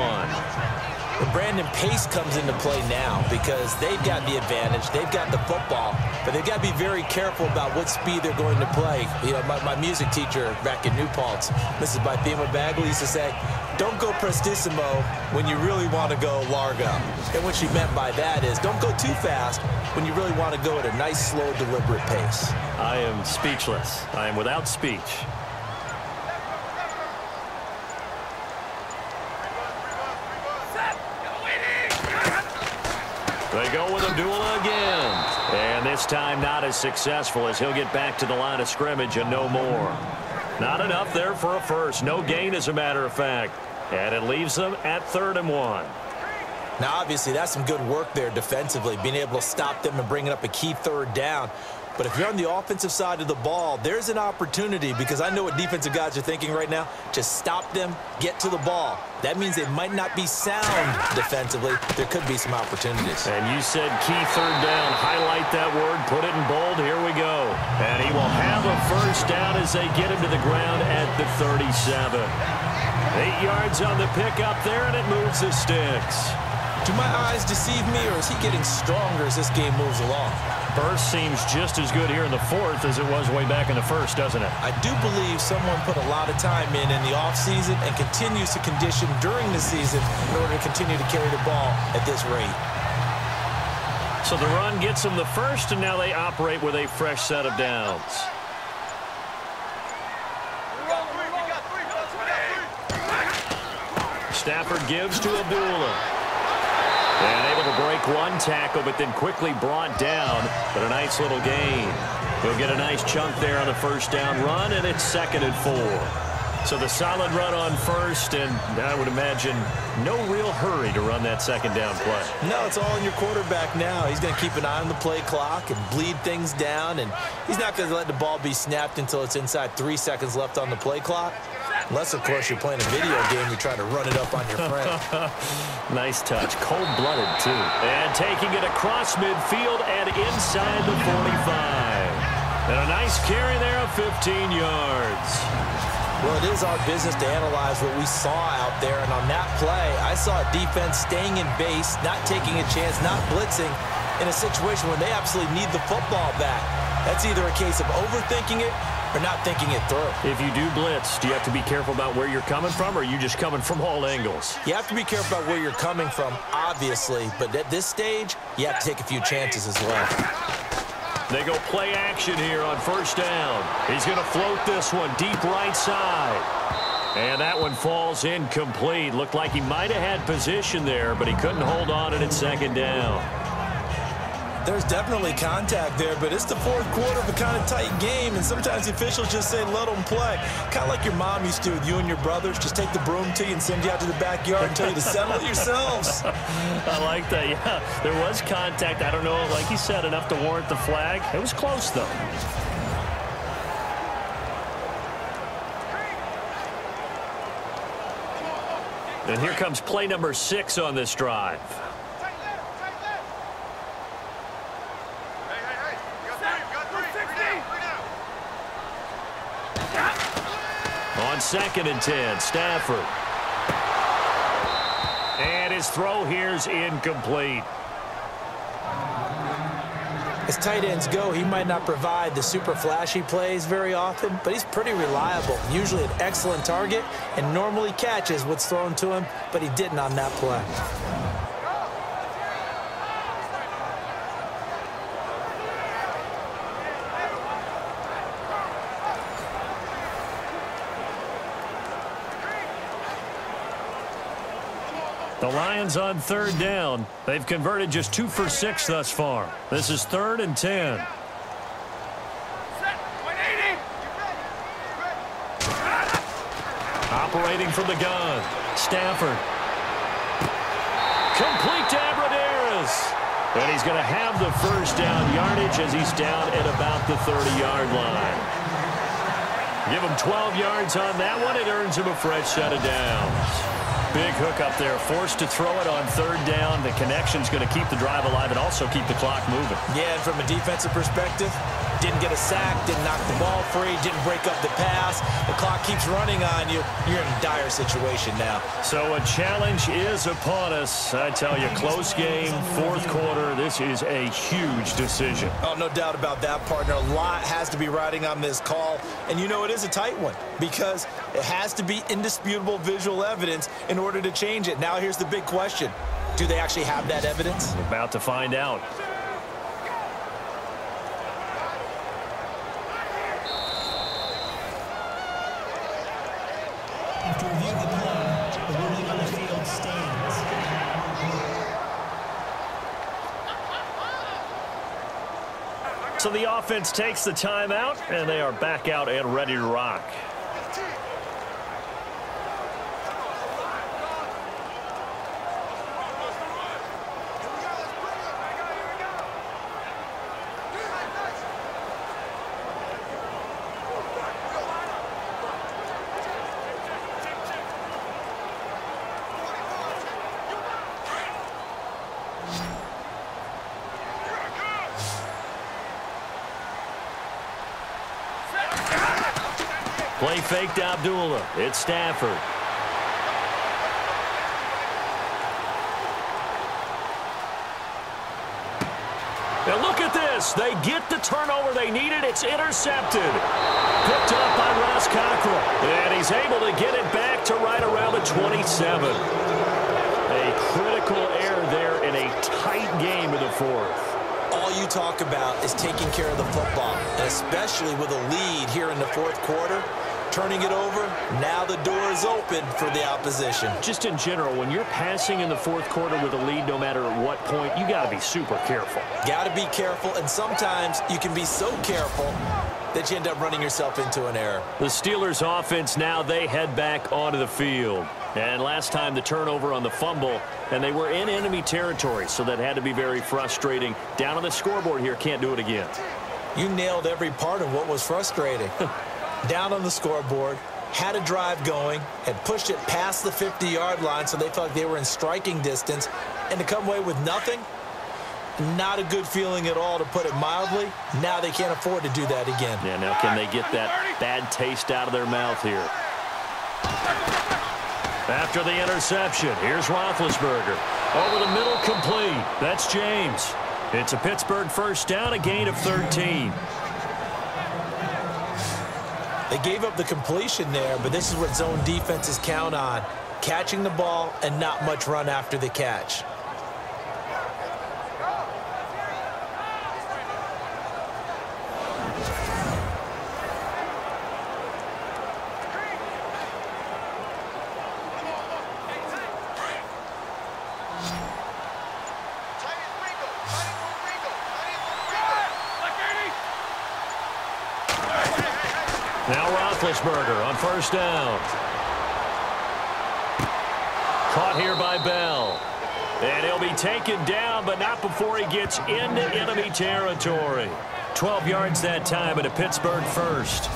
Well, Brandon, pace comes into play now because they've got the advantage. They've got the football, but they've got to be very careful about what speed they're going to play. You know, my music teacher back in New Paltz, Mrs. Bythema Bagley, used to say, don't go prestissimo when you really want to go largo. And what she meant by that is don't go too fast when you really want to go at a nice, slow, deliberate pace. I am speechless. I am without speech. They go with Abdullah again. And this time not as successful as he'll get back to the line of scrimmage and no more. Not enough there for a first. No gain, as a matter of fact. And it leaves them at 3rd and 1. Now, obviously, that's some good work there defensively, being able to stop them and bringing up a key 3rd down. But if you're on the offensive side of the ball, there's an opportunity because I know what defensive guys are thinking right now. Just stop them, get to the ball. That means they might not be sound defensively. There could be some opportunities. And you said key 3rd down. Highlight that word. Put it in bold. Here we go. And he will have a first down as they get him to the ground at the 37. 8 yards on the pickup there, and it moves the sticks. Do my eyes deceive me, or is he getting stronger as this game moves along? Burst seems just as good here in the 4th as it was way back in the 1st, doesn't it? I do believe someone put a lot of time in the offseason and continues to condition during the season in order to continue to carry the ball at this rate. So the run gets them the first, and now they operate with a fresh set of downs. Stafford gives to Abdullah. And able to break one tackle, but then quickly brought down. But a nice little gain. He'll get a nice chunk there on the first down run, and it's 2nd and 4. So the solid run on first, and I would imagine no real hurry to run that 2nd down play. No, it's all on your quarterback now. He's going to keep an eye on the play clock and bleed things down, and he's not going to let the ball be snapped until it's inside 3 seconds left on the play clock. Unless, of course, you're playing a video game, you're trying to run it up on your friend. Nice touch. Cold-blooded, too. And taking it across midfield and inside the 45. And a nice carry there of 15 yards. Well, it is our business to analyze what we saw out there. And on that play, I saw a defense staying in base, not taking a chance, not blitzing in a situation where they absolutely need the football back. That's either a case of overthinking it or not thinking it through. If you do blitz, do you have to be careful about where you're coming from, or are you just coming from all angles? You have to be careful about where you're coming from, obviously, but at this stage, you have to take a few chances as well. They go play action here on first down. He's going to float this one deep right side. And that one falls incomplete. Looked like he might have had position there, but he couldn't hold on and it's 2nd down. There's definitely contact there, but it's the 4th quarter of a kind of tight game, and sometimes the officials just say, let them play. Kind of like your mom used to with you and your brothers. Just take the broom to you and send you out to the backyard and tell you to settle it yourselves. I like that, yeah. There was contact. I don't know, like you said, enough to warrant the flag. It was close, though. And here comes play number 6 on this drive. On 2nd and 10, Stafford. his throw here's incomplete. As tight ends go, he might not provide the super flashy plays very often, but he's pretty reliable, usually an excellent target, and normally catches what's thrown to him, but he didn't on that play. The Lions on third down. They've converted just 2 for 6 thus far. This is 3rd and 10. Operating from the gun. Stafford. Complete to Abradaris. And he's going to have the first down yardage as he's down at about the 30-yard line. Give him 12 yards on that one. It earns him a fresh set of downs. Big hook up there, forced to throw it on third down. The connection's going to keep the drive alive and also keep the clock moving. Yeah, and from a defensive perspective, didn't get a sack, didn't knock the ball free, didn't break up the pass. The clock keeps running on you. You're in a dire situation now. So a challenge is upon us. I tell you, close game, 4th quarter. This is a huge decision. Oh, no doubt about that, partner. A lot has to be riding on this call. And you know it is a tight one because it has to be indisputable visual evidence in order to change it. Now here's the big question. Do they actually have that evidence? We're about to find out. After reviewing the play, the ruling on the field stands. So the offense takes the timeout, and they are back out and ready to rock. Play faked Abdullah. It's Stafford. Now look at this. They get the turnover they needed. It's intercepted. Picked up by Ross Cockrell. And he's able to get it back to right around the 27. A critical error there in a tight game in the 4th. All you talk about is taking care of the football, and especially with a lead here in the 4th quarter. Turning it over, now the door is open for the opposition. Just in general, when you're passing in the 4th quarter with a lead, no matter at what point, you got to be super careful. Got to be careful, and sometimes you can be so careful that you end up running yourself into an error. The Steelers offense now, they head back onto the field. And last time the turnover on the fumble, and they were in enemy territory, so that had to be very frustrating. Down on the scoreboard here, can't do it again. You nailed every part of what was frustrating. Down on the scoreboard, had a drive going, had pushed it past the 50-yard line so they felt like they were in striking distance, and to come away with nothing, not a good feeling at all, to put it mildly. Now they can't afford to do that again. Yeah, now can they get that bad taste out of their mouth here? After the interception, here's Roethlisberger. Over the middle, complete. That's James. It's a Pittsburgh first down, a gain of 13. They gave up the completion there, but this is what zone defenses count on. Catching the ball and not much run after the catch. Now Roethlisberger on first down. Caught here by Bell. And he'll be taken down, but not before he gets into enemy territory. 12 yards that time at a Pittsburgh first.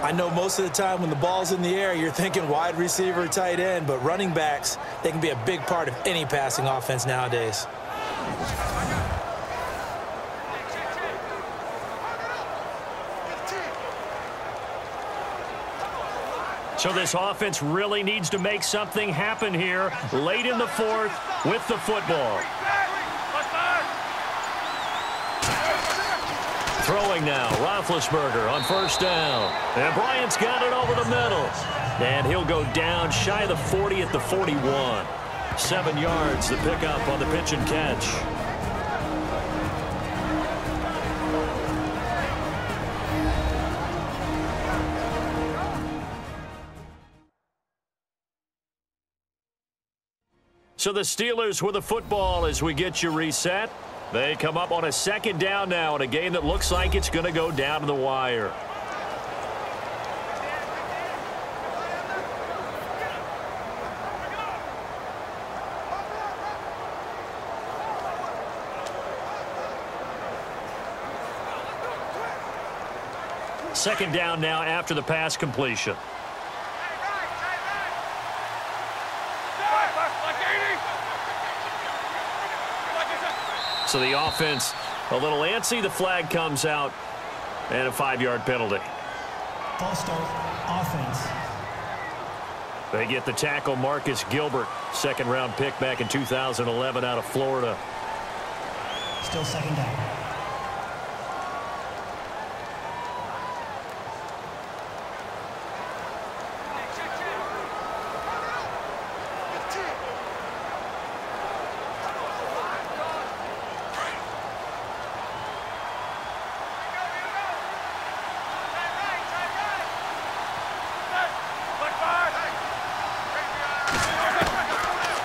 I know most of the time when the ball's in the air, you're thinking wide receiver, tight end, but running backs, they can be a big part of any passing offense nowadays. So this offense really needs to make something happen here late in the fourth with the football. Throwing now, Roethlisberger on first down. And Bryant's got it over the middle. And he'll go down shy of the 40 at the 41. 7 yards, the pickup on the pitch and catch. So the Steelers with the football as we get you reset. They come up on a second down now in a game that looks like it's going to go down to the wire. Second down now after the pass completion. So the offense a little antsy. The flag comes out and a 5-yard penalty. False start, offense. They get the tackle, Marcus Gilbert, second-round pick back in 2011 out of Florida. Still second down.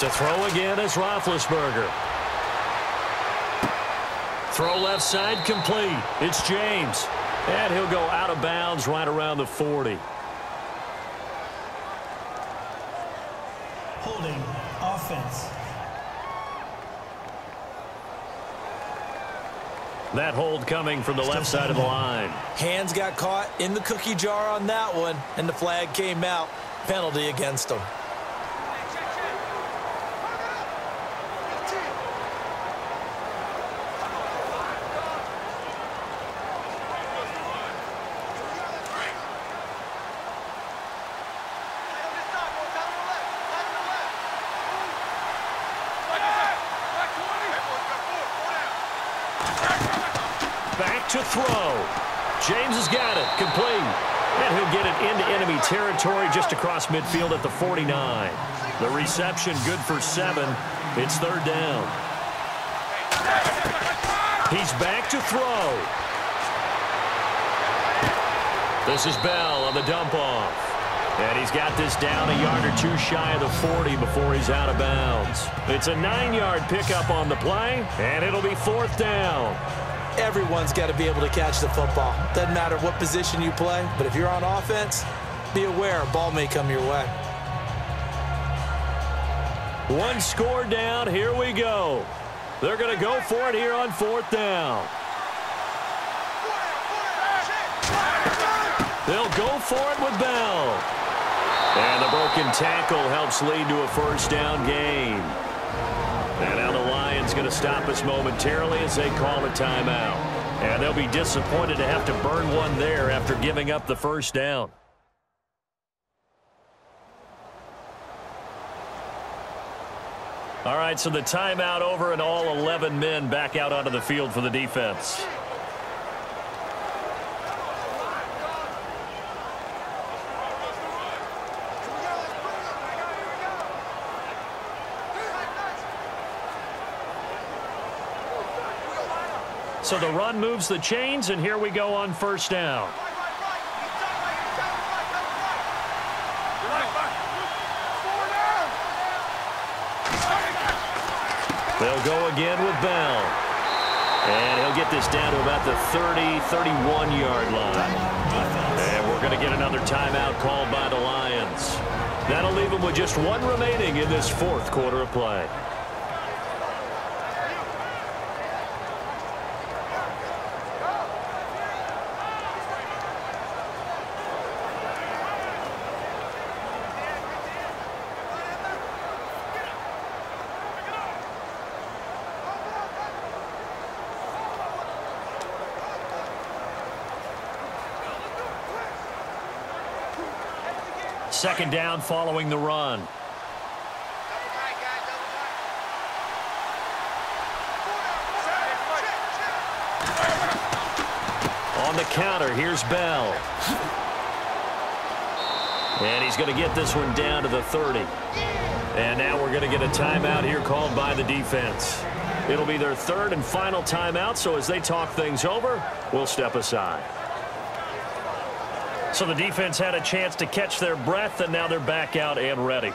To throw again is Roethlisberger. Throw left side complete. It's James. And he'll go out of bounds right around the 40. Holding, offense. That hold coming from the left side of the line. Hands got caught in the cookie jar on that one, and the flag came out. Penalty against him. Back to throw. James has got it. Complete. And he'll get it into enemy territory just across midfield at the 49. The reception good for 7. It's third down. He's back to throw. This is Bell on the dump off. And he's got this down a yard or 2 shy of the 40 before he's out of bounds. It's a 9-yard pickup on the play, and it'll be fourth down. Everyone's got to be able to catch the football. Doesn't matter what position you play, but if you're on offense, be aware a ball may come your way. One score down. Here we go. They're going to go for it here on fourth down. They'll go for it with Bell. And the broken tackle helps lead to a first down gain. And now the Lions going to stop us momentarily as they call a timeout. And they'll be disappointed to have to burn one there after giving up the first down. All right, so the timeout over and all 11 men back out onto the field for the defense. So the run moves the chains, and here we go on first down. They'll go again with Bell. And he'll get this down to about the 30, 31-yard line. And we're going to get another timeout called by the Lions. That'll leave them with just one remaining in this fourth quarter of play. Second down following the run. On the counter, here's Bell. And he's going to get this one down to the 30. And now we're going to get a timeout here called by the defense. It'll be their third and final timeout, so as they talk things over, we'll step aside. So the defense had a chance to catch their breath, and now they're back out and ready.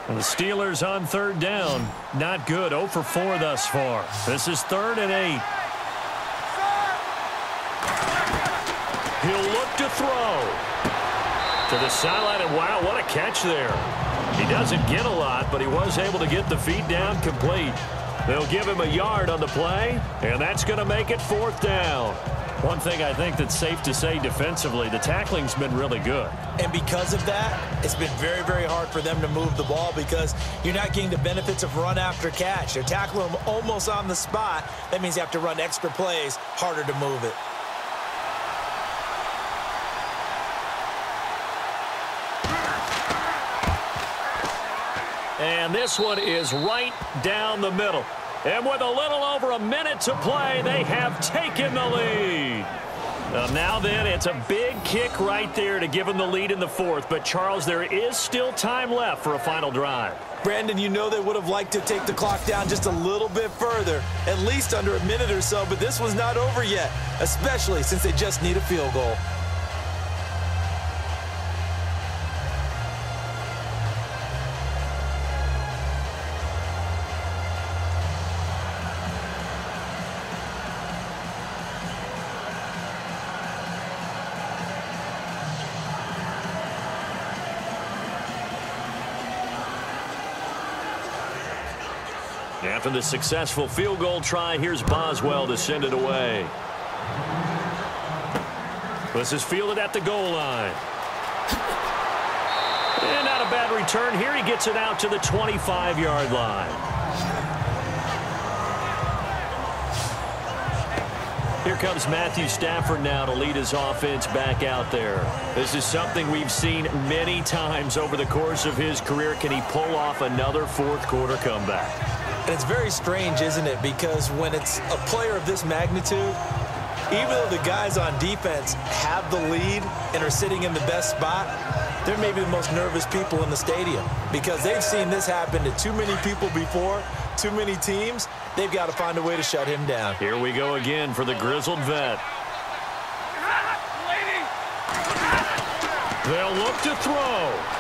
And the Steelers on third down. Not good. 0 for 4 thus far. This is 3rd and 8. He'll look to throw. To the sideline, and wow, what a catch there. He doesn't get a lot, but he was able to get the feet down complete. They'll give him a yard on the play, and that's going to make it 4th down. One thing I think that's safe to say defensively, the tackling's been really good. And because of that, it's been very, very hard for them to move the ball because you're not getting the benefits of run after catch. They're tackling them almost on the spot. That means you have to run extra plays, harder to move it. And this one is right down the middle. And with a little over a minute to play, they have taken the lead. Now then, it's a big kick right there to give them the lead in the 4th. But, Charles, there is still time left for a final drive. Brandon, you know they would have liked to take the clock down just a little bit further, at least under a minute or so. But this one's not over yet, especially since they just need a field goal. After the successful field goal try, here's Boswell to send it away. This is fielded at the goal line. And not a bad return here. He gets it out to the 25-yard line. Here comes Matthew Stafford now to lead his offense back out there. This is something we've seen many times over the course of his career. Can he pull off another 4th quarter comeback? And it's very strange, isn't it? Because when it's a player of this magnitude, even though the guys on defense have the lead and are sitting in the best spot, they're maybe the most nervous people in the stadium because they've seen this happen to too many people before, too many teams. They've got to find a way to shut him down. Here we go again for the grizzled vet. They'll look to throw.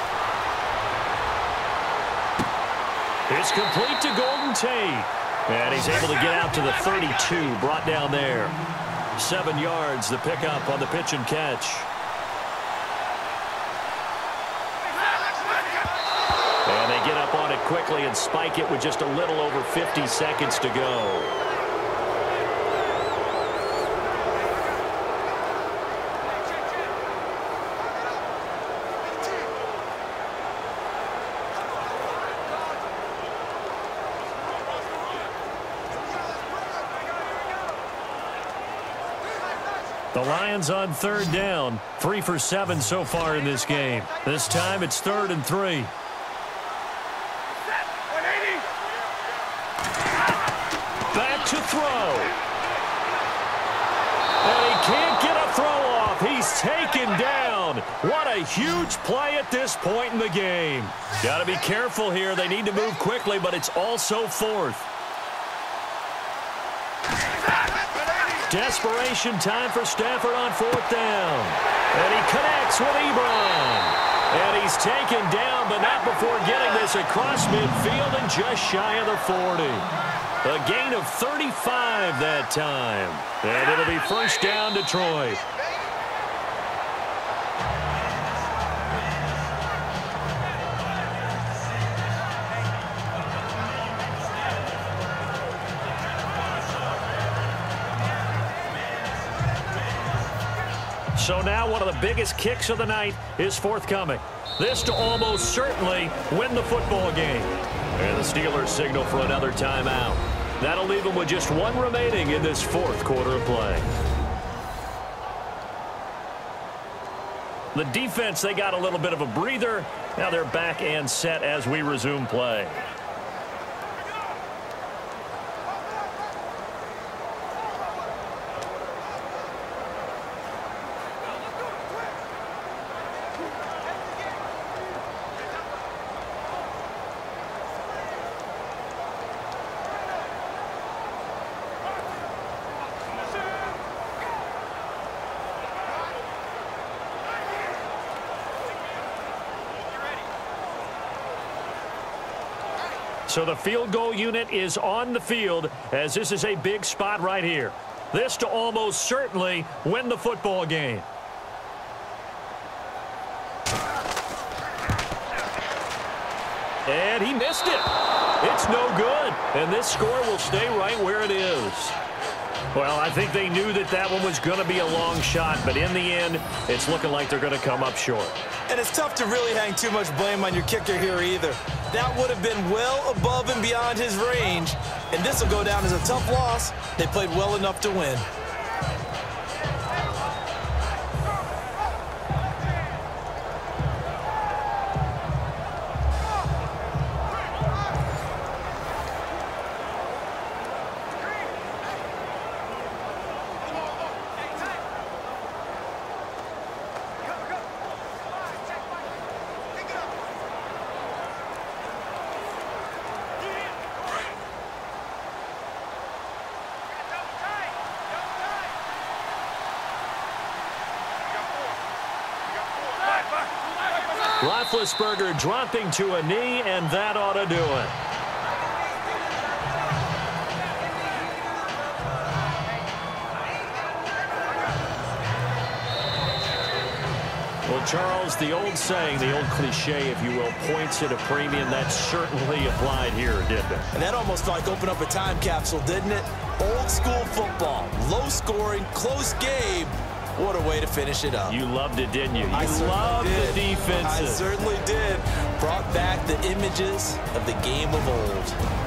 It's complete to Golden Tate. And he's able to get out to the 32, brought down there. 7 yards, the pickup on the pitch and catch. And they get up on it quickly and spike it with just a little over 50 seconds to go. The Lions on third down, 3 for 7 so far in this game. This time it's 3rd and 3. Back to throw. And he can't get a throw off. He's taken down. What a huge play at this point in the game. Got to be careful here. They need to move quickly, but it's also 4th. Desperation time for Stafford on 4th down. And he connects with Ebron. And he's taken down, but not before getting this across midfield and just shy of the 40. A gain of 35 that time. And it'll be 1st down, Detroit. So now one of the biggest kicks of the night is forthcoming. This to almost certainly win the football game. And the Steelers signal for another timeout. That'll leave them with just one remaining in this fourth quarter of play. The defense, they got a little bit of a breather. Now they're back and set as we resume play. So the field goal unit is on the field as this is a big spot right here. This to almost certainly win the football game. And he missed it. It's no good. And this score will stay right where it is. Well, I think they knew that that one was going to be a long shot, but in the end, it's looking like they're going to come up short. And it's tough to really hang too much blame on your kicker here either. That would have been well above and beyond his range, and this will go down as a tough loss. They played well enough to win. Roethlisberger dropping to a knee, and that ought to do it. Well, Charles, the old saying, the old cliche, if you will, points at a premium, that certainly applied here, didn't it? And that almost like opened up a time capsule, didn't it? Old school football, low scoring, close game. What a way to finish it up. You loved it, didn't you? You loved the defenses. I certainly did. Brought back the images of the game of old.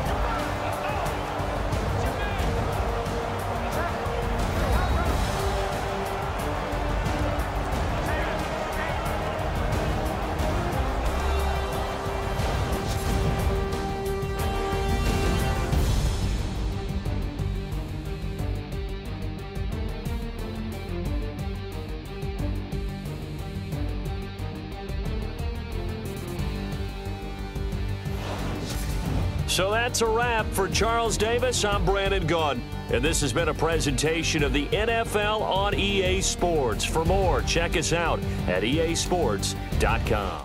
So that's a wrap for Charles Davis. I'm Brandon Gunn, and this has been a presentation of the NFL on EA Sports. For more, check us out at easports.com.